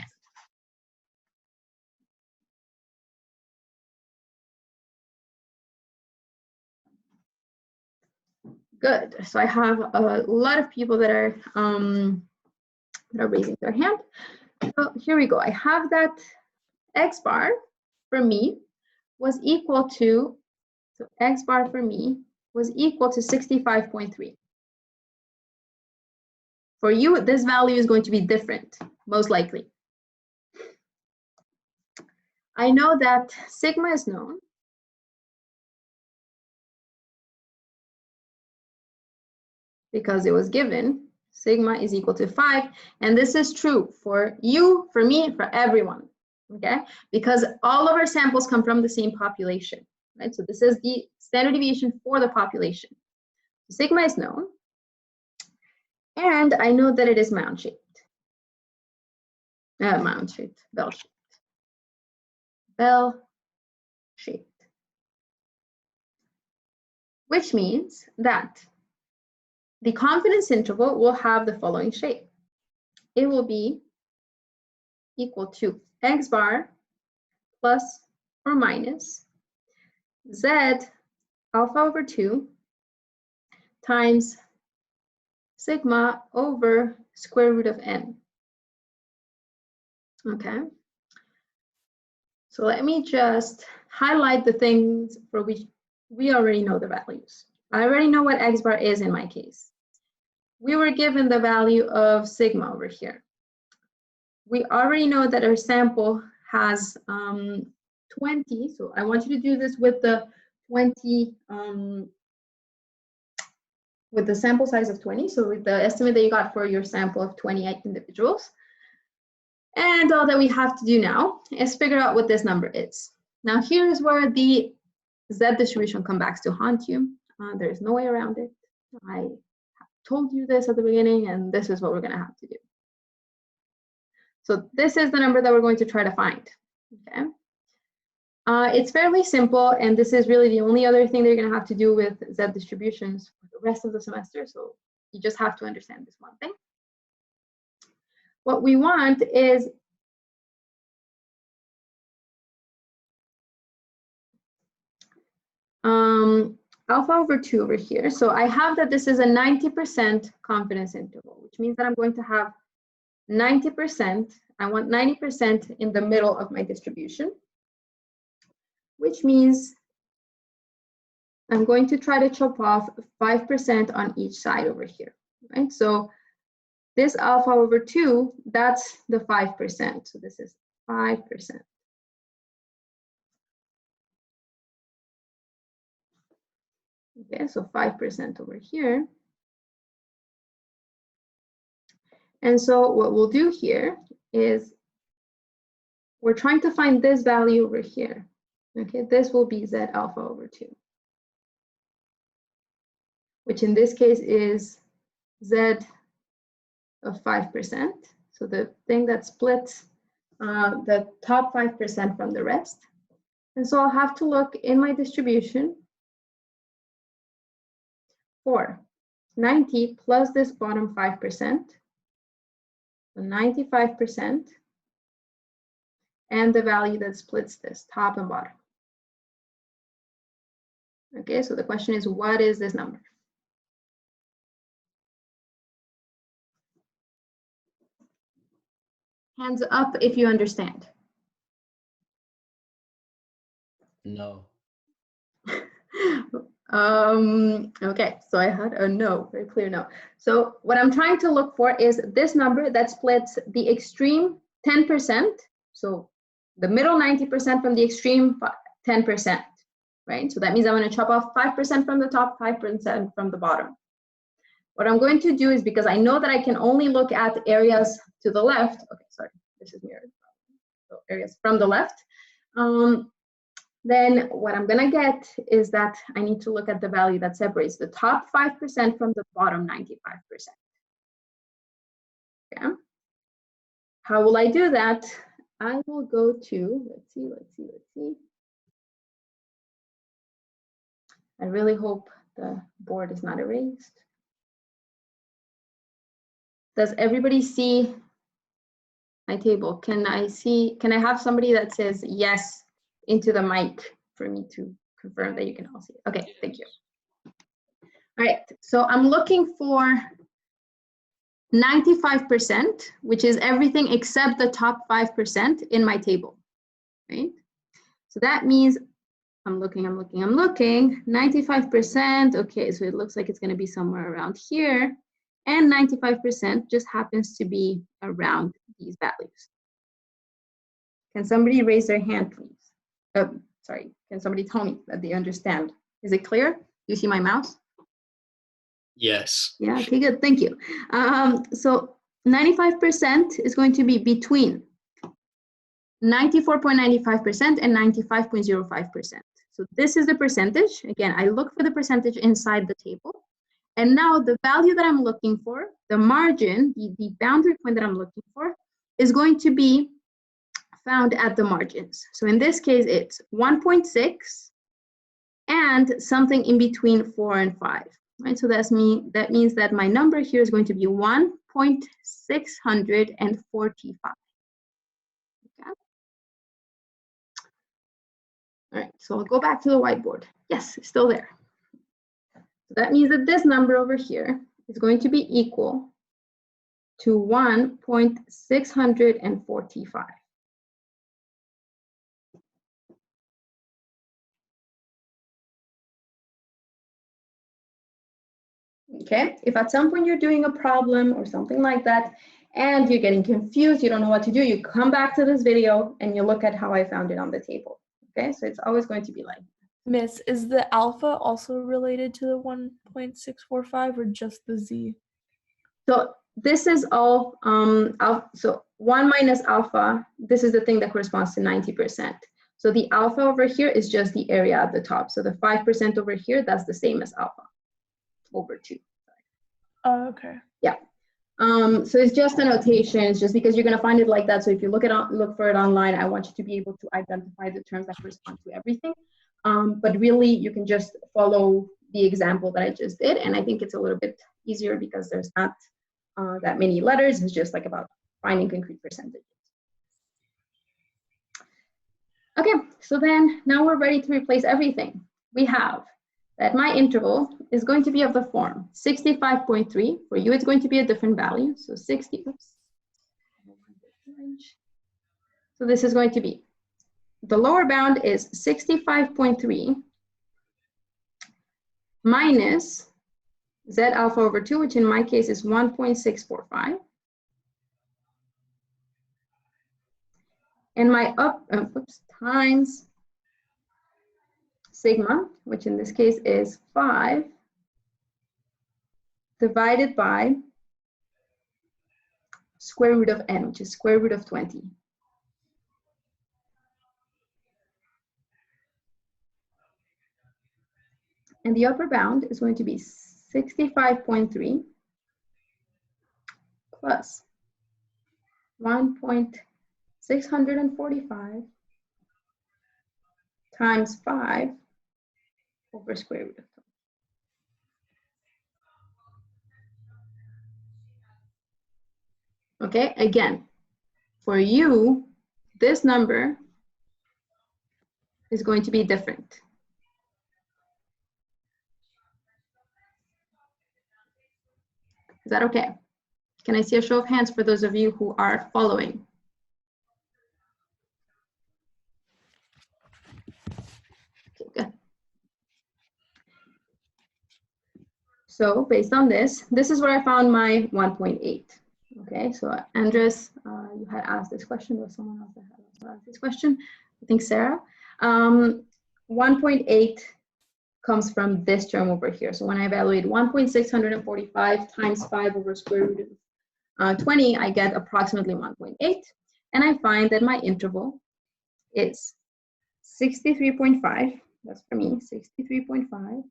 Good. So I have a lot of people that are raising their hand. So here we go. I have that X bar for me was equal to, so X bar for me was equal to 65.3. For you, this value is going to be different, most likely. I know that sigma is known. Because it was given, sigma is equal to 5. And this is true for you, for me, for everyone, okay? Because all of our samples come from the same population, right? So this is the standard deviation for the population. Sigma is known. And I know that it is mound-shaped. Mound-shaped, bell-shaped. Bell-shaped. Which means that the confidence interval will have the following shape. It will be equal to X bar plus or minus Z alpha over 2 times sigma over square root of n. Okay. So let me just highlight the things for which we already know the values. I already know what X bar is in my case. We were given the value of sigma over here. We already know that our sample has 20. So I want you to do this with the 20, with the sample size of 20. So with the estimate that you got for your sample of 28 individuals. And all that we have to do now is figure out what this number is. Now here's where the Z distribution comes back to haunt you. There's no way around it. I told you this at the beginning, and this is what we're gonna have to do. So this is the number that we're going to try to find, okay? It's fairly simple, and this is really the only other thing that you're gonna have to do with Z distributions for the rest of the semester, so you just have to understand this one thing. what we want is alpha over 2 over here. So I have that this is a 90% confidence interval, which means that I'm going to have 90%. I want 90% in the middle of my distribution, which means I'm going to try to chop off 5% on each side over here, right? So this alpha over 2, that's the 5%. So this is 5%. Okay, so 5% over here. And so what we'll do here is we're trying to find this value over here. Okay, this will be Z alpha over 2, which in this case is Z of 5%. So the thing that splits the top 5% from the rest. And so I'll have to look in my distribution for 90 plus this bottom 5%, so 95%, and the value that splits this top and bottom. Okay, so the question is, what is this number? Hands up if you understand. No. Okay, so I had a no, very clear no. So what I'm trying to look for is this number that splits the extreme 10%, so the middle 90% from the extreme 10%, right? So that means I'm going to chop off 5% from the top, 5% from the bottom. What I'm going to do is, because I know that I can only look at areas to the left, okay, sorry, this is mirrored, so areas from the left, then what I'm going to get is that I need to look at the value that separates the top 5% from the bottom 95%. Okay. How will I do that? I will go to, let's see. I really hope the board is not erased. Does everybody see my table? Can I have somebody that says yes into the mic for me to confirm that you can all see it? Okay, thank you. All right, so I'm looking for 95%, which is everything except the top 5% in my table, right? So that means I'm looking, 95%, okay, so it looks like it's gonna be somewhere around here, and 95% just happens to be around these values. Can somebody raise their hand, please? Sorry, can somebody tell me that they understand? Is it clear? Do you see my mouse? Yes. Yeah, okay, good, thank you. So 95% is going to be between 94.95% and 95.05%. So this is the percentage. Again, I look for the percentage inside the table. And now the value that I'm looking for, the margin, the boundary point that I'm looking for, is going to be found at the margins. So in this case, it's 1.6 and something in between 4 and 5. Right? So that means that my number here is going to be 1.645. Okay. All right, so I'll go back to the whiteboard. Yes, it's still there. So that means that this number over here is going to be equal to 1.645. Okay, if at some point you're doing a problem or something like that, and you're getting confused, you don't know what to do, you come back to this video and you look at how I found it on the table. Okay, so it's always going to be like, Miss, is the alpha also related to the 1.645 or just the z? so this is all, so 1 minus alpha, this is the thing that corresponds to 90%. So the alpha over here is just the area at the top. So the 5% over here, that's the same as alpha over 2. Oh, okay. Yeah. So it's just a notation. It's just because you're going to find it like that. So if you look for it online, I want you to be able to identify the terms that correspond to everything. But really, you can just follow the example that I just did. And I think it's a little bit easier because there's not that many letters. It's just like about finding concrete percentages. Okay, so then now we're ready to replace everything. We have that my interval is going to be of the form 65.3. For you, it's going to be a different value. So 60, oops. So this is going to be, the lower bound is 65.3 minus Z alpha over 2, which in my case is 1.645. And my times sigma, which in this case is 5, divided by square root of n, which is square root of 20. And the upper bound is going to be 65.3 plus 1.645 times 5 over square root of 20. Okay, again, for you, this number is going to be different. Is that okay? Can I see a show of hands for those of you who are following? Okay, good. So based on this, this is where I found my 1.8. Okay, so Andres, you had asked this question, or someone else that had also asked this question. I think Sarah. 1.8 comes from this term over here. So when I evaluate 1.645 times 5 over square root of 20, I get approximately 1.8. And I find that my interval is 63.5, that's for me, 63.5,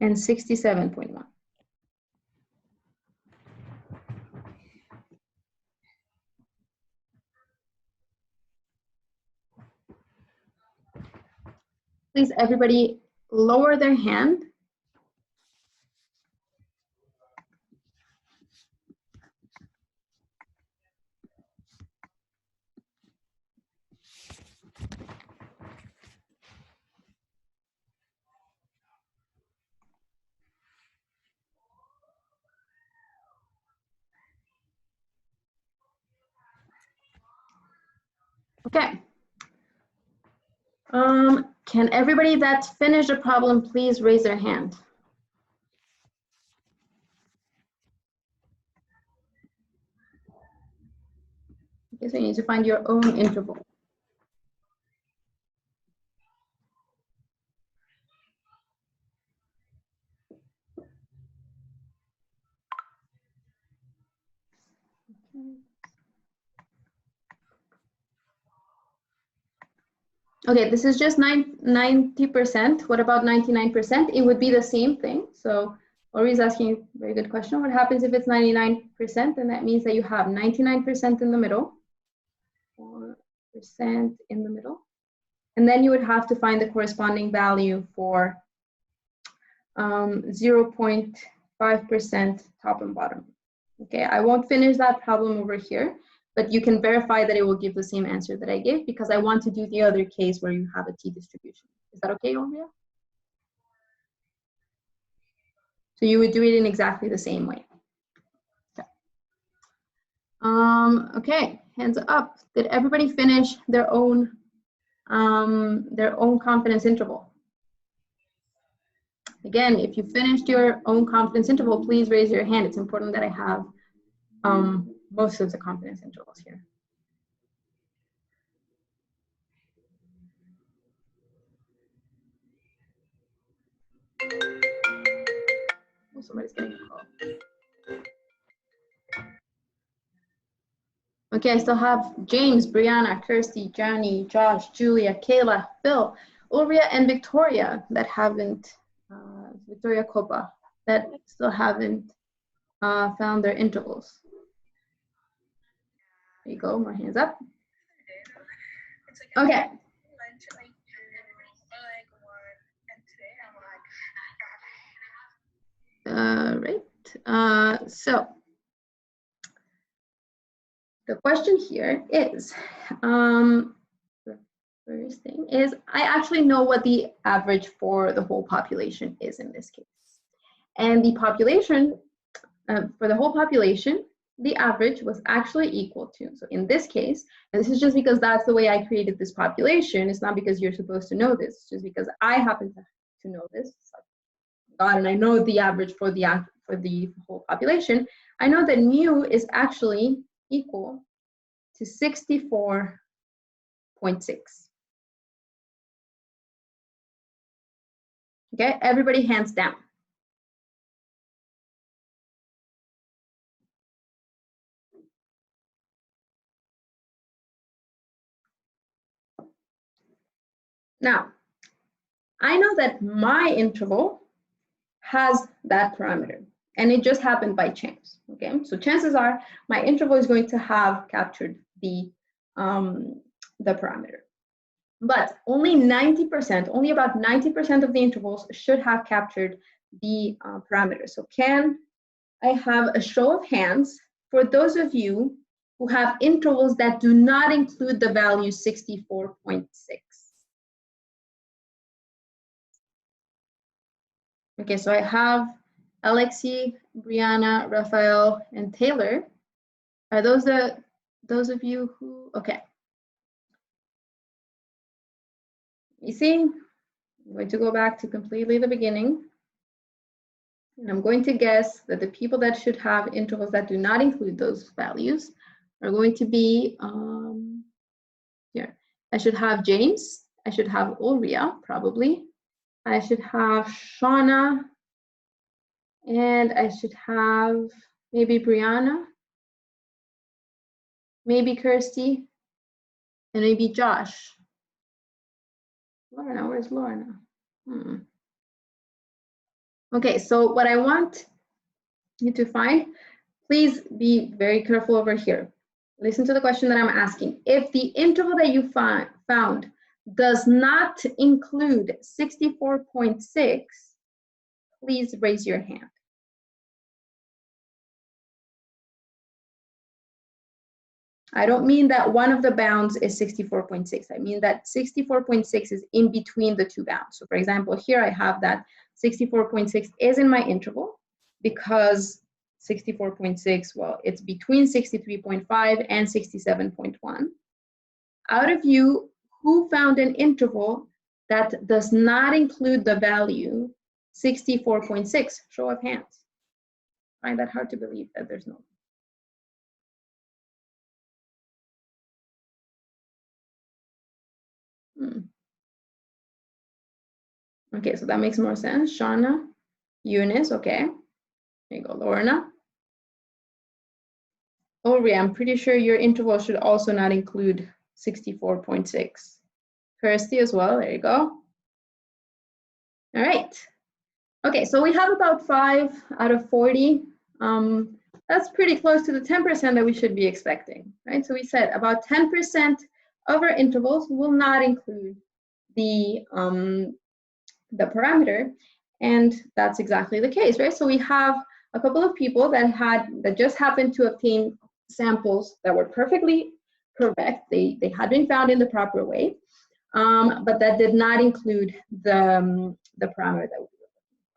and 67.1. Please, everybody, lower their hand. Okay. Can everybody that's finished a problem please raise their hand? Okay, so you need to find your own interval. Okay, this is just 90%. What about 99%? It would be the same thing. So Lori's asking a very good question. What happens if it's 99%? And that means that you have 99% in the middle, 4% in the middle. And then you would have to find the corresponding value for 0.5% top and bottom. Okay, I won't finish that problem over here, but you can verify that it will give the same answer that I gave because I want to do the other case where you have a t-distribution. Is that okay, Olivia? So you would do it in exactly the same way. Okay, okay, hands up. Did everybody finish their own confidence interval? Again, if you finished your own confidence interval, please raise your hand. It's important that I have most of the confidence intervals here. Oh, somebody's getting a call. Okay, I still have James, Brianna, Kirsty, Johnny, Josh, Julia, Kayla, Phil, Ulria, and Victoria that haven't, Victoria Copa, that still haven't found their intervals. There you go, more hands up. Okay. Right, so the question here is, the first thing is, I actually know what the average for the whole population is in this case. And the population, for the whole population, the average was actually equal to, so in this case, and this is just because that's the way I created this population, it's not because you're supposed to know this, it's just because I happen to know this, and I know the average for the whole population. I know that mu is actually equal to 64.6. Okay, everybody hands down. Now, I know that my interval has that parameter, and it just happened by chance. Okay, so chances are my interval is going to have captured the parameter, but only 90%, only about 90% of the intervals should have captured the parameter. So can I have a show of hands for those of you who have intervals that do not include the value 64.6? Okay, so I have Alexi, Brianna, Raphael, and Taylor. Are those of you who, okay. You see, I'm going to go back to completely the beginning. And I'm going to guess that the people that should have intervals that do not include those values are going to be, here. I should have James. I should have Ulria, probably. I should have Shauna. And I should have maybe Brianna, maybe Kirsty, and maybe Josh. Lorna, where's Lorna? Okay, so what I want you to find, please be very careful over here. Listen to the question that I'm asking. If the interval that you found does not include 64.6, please raise your hand. I don't mean that one of the bounds is 64.6. I mean that 64.6 is in between the two bounds. So for example, here I have that 64.6 is in my interval because 64.6, well, it's between 63.5 and 67.1. Out of you, who found an interval that does not include the value 64.6? Show of hands. I find that hard to believe that there's no. Okay, so that makes more sense. Shauna, Eunice, okay. There you go, Lorna. Ori, I'm pretty sure your interval should also not include 64.6. Kirsty as well, there you go. All right. Okay, so we have about 5 out of 40. That's pretty close to the 10% that we should be expecting, right? So we said about 10% of our intervals will not include the parameter, and that's exactly the case, right? So we have a couple of people that just happened to obtain samples that were perfectly correct. They had been found in the proper way, but that did not include the parameter that we were looking for.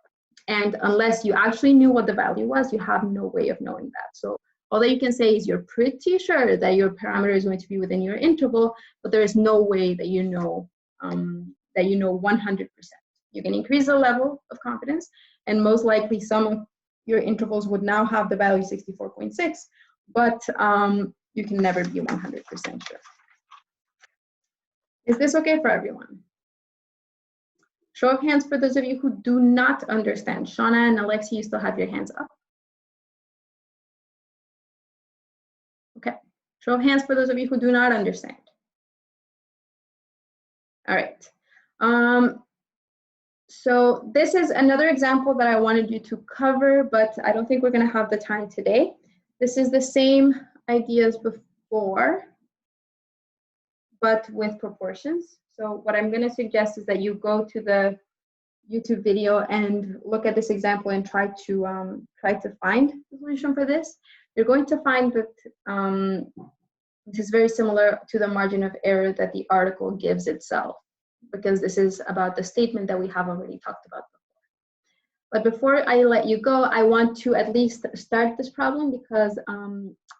And unless you actually knew what the value was, you have no way of knowing that. So all that you can say is you're pretty sure that your parameter is going to be within your interval, but there is no way that you know 100%. You can increase the level of confidence, and most likely some of your intervals would now have the value 64.6, but you can never be 100% sure. Is this okay for everyone? Show of hands for those of you who do not understand. Shauna and Alexi, you still have your hands up. Okay. Show of hands for those of you who do not understand. All right. So this is another example that I wanted you to cover, but I don't think we're going to have the time today. This is the same idea as before, but with proportions. So what I'm going to suggest is that you go to the YouTube video and look at this example and try to find the solution for this. You're going to find that This is very similar to the margin of error that the article gives itself, because this is about the statement that we have already talked about before. But before I let you go, I want to at least start this problem, because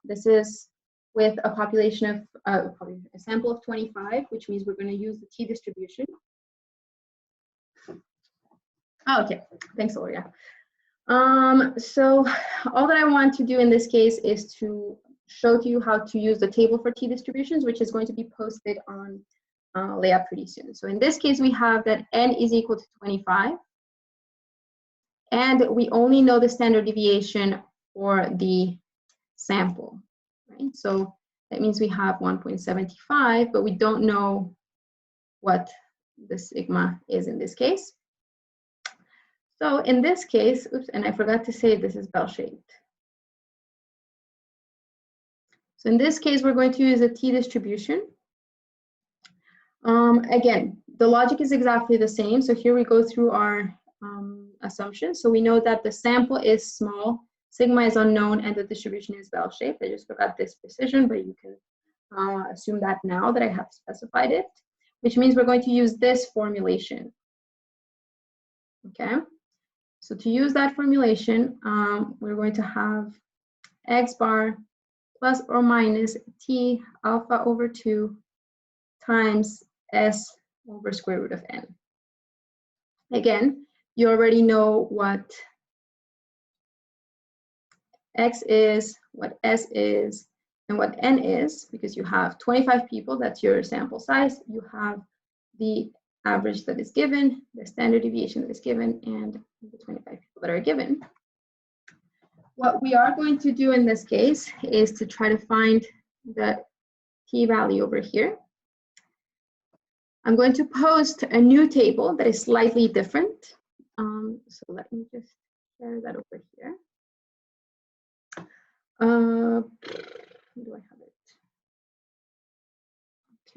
this is with a population of a sample of 25, which means we're going to use the t-distribution. Oh, okay, thanks, Gloria. So all that I want to do in this case is to show to you how to use the table for t-distributions, which is going to be posted on Layup pretty soon. So in this case, we have that n is equal to 25, and we only know the standard deviation for the sample, right? So that means we have 1.75, but we don't know what the sigma is in this case. So in this case, oops, and I forgot to say this is bell-shaped. So in this case, we're going to use a t-distribution. Again, the logic is exactly the same. So here we go through our assumptions. So we know that the sample is small, sigma is unknown, and the distribution is bell-shaped. I just forgot this precision, but you can assume that now that I have specified it, which means we're going to use this formulation. Okay. So to use that formulation, we're going to have x bar plus or minus t alpha over 2 times s over square root of n. Again, you already know what x is, what s is, and what n is, because you have 25 people, that's your sample size. You have the average that is given, the standard deviation that is given, and the 25 people that are given. What we are going to do in this case is to try to find the t-value over here. I'm going to post a new table that is slightly different. So let me just share that over here. Where do I have it?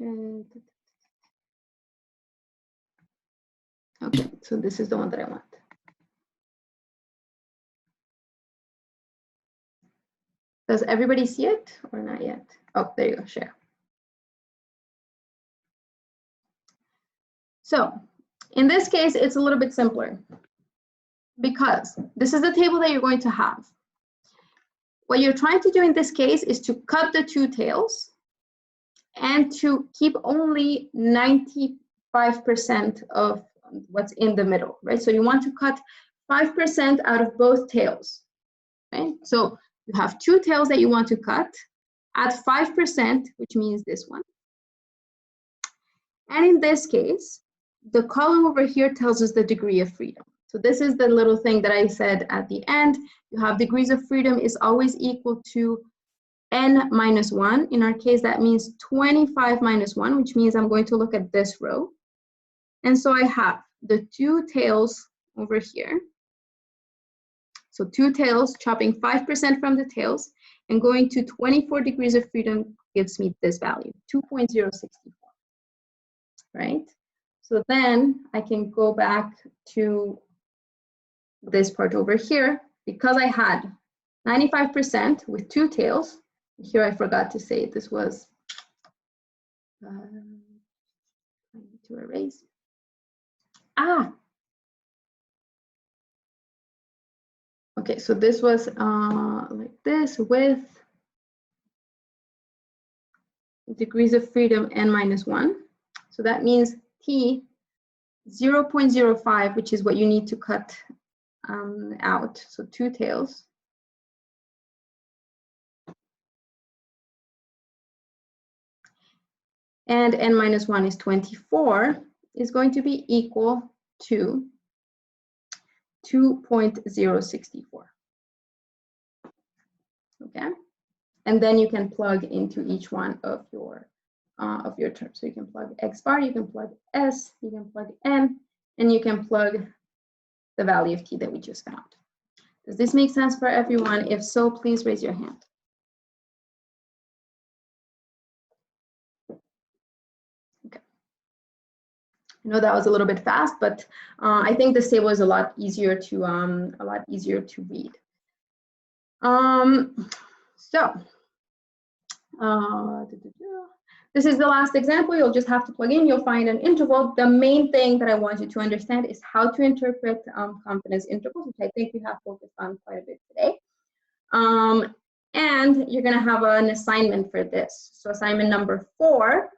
Okay. Okay, so this is the one that I want. Does everybody see it or not yet? Oh, there you go, share. So in this case, it's a little bit simpler because this is the table that you're going to have. What you're trying to do in this case is to cut the two tails and to keep only 95% of what's in the middle, right? So you want to cut 5% out of both tails, right? So you have two tails that you want to cut at 5%, which means this one. And in this case, the column over here tells us the degree of freedom. So this is the little thing that I said at the end. You have degrees of freedom is always equal to n minus 1. In our case, that means 25 minus 1, which means I'm going to look at this row. And so I have the two tails over here. So two tails, chopping 5% from the tails, and going to 24 degrees of freedom gives me this value, 2.064, right? So then I can go back to this part over here. Because I had 95% with two tails, here I forgot to say this was, I need to erase. Okay, so this was like this with degrees of freedom n minus 1. So that means t 0.05, which is what you need to cut out. So two tails. And n minus 1 is 24, is going to be equal to 2.064. Okay, and then you can plug into each one of your terms. So you can plug x bar, you can plug s, you can plug n, and you can plug the value of t that we just found. Does this make sense for everyone? If so, please raise your hand. Okay. I know that was a little bit fast, but I think this table is a lot easier to read. So This is the last example. You'll just have to plug in. You'll find an interval. The main thing that I want you to understand is how to interpret confidence intervals, which I think we have focused on quite a bit today. And you're going to have an assignment for this. So assignment number four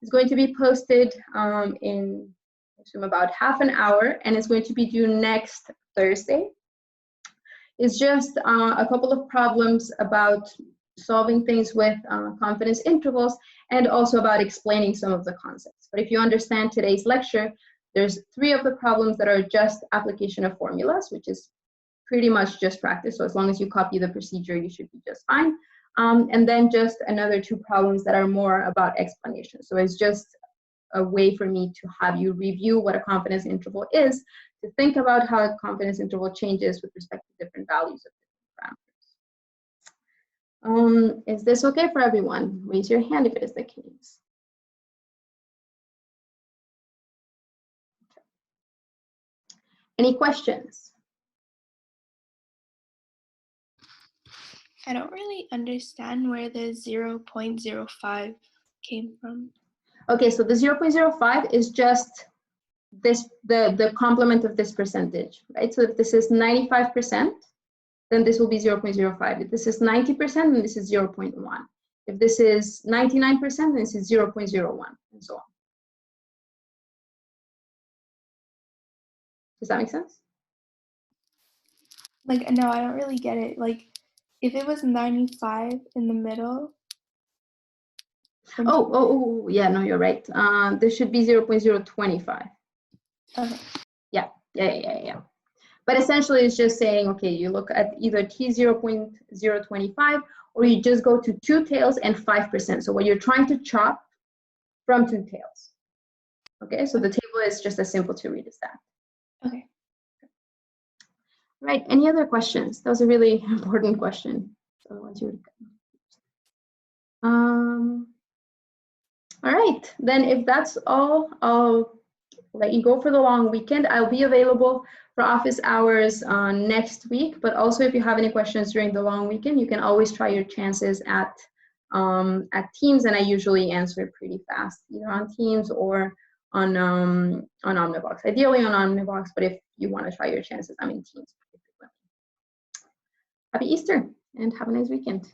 is going to be posted in, I assume, about half an hour, and it's going to be due next Thursday. It's just a couple of problems about solving things with confidence intervals, and also about explaining some of the concepts. But if you understand today's lecture, there's 3 of the problems that are just application of formulas, which is pretty much just practice. So as long as you copy the procedure, you should be just fine. And then just another 2 problems that are more about explanation. So it's just a way for me to have you review what a confidence interval is, to think about how a confidence interval changes with respect to different values of different parameters. Is this okay for everyone? Raise your hand if it is the case. Any questions? I don't really understand where the 0.05 came from. Okay, so the 0.05 is just this, the complement of this percentage, right? So if this is 95%, then this will be 0.05. If this is 90%, then this is 0.1. If this is 99%, then this is 0.01, and so on. Does that make sense? Like, no, I don't really get it. Like, if it was 95 in the middle. Oh, yeah, no, you're right. This should be 0.025. Okay. Yeah. But essentially, it's just saying, okay, you look at either t 0.025, or you just go to 2 tails and 5%. So what you're trying to chop from 2 tails. Okay, so the table is just as simple to read as that. Okay. Right, any other questions? That was a really important question. Otherwise you would all right, then if that's all, I'll let you go for the long weekend. I'll be available for office hours next week, but also if you have any questions during the long weekend, you can always try your chances at Teams, and I usually answer pretty fast, either on Teams or on Omnibox. Ideally on Omnibox, but if you want to try your chances, I'm in Teams. Happy Easter and have a nice weekend.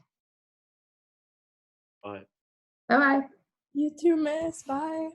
Bye. Bye-bye. You too, miss. Bye.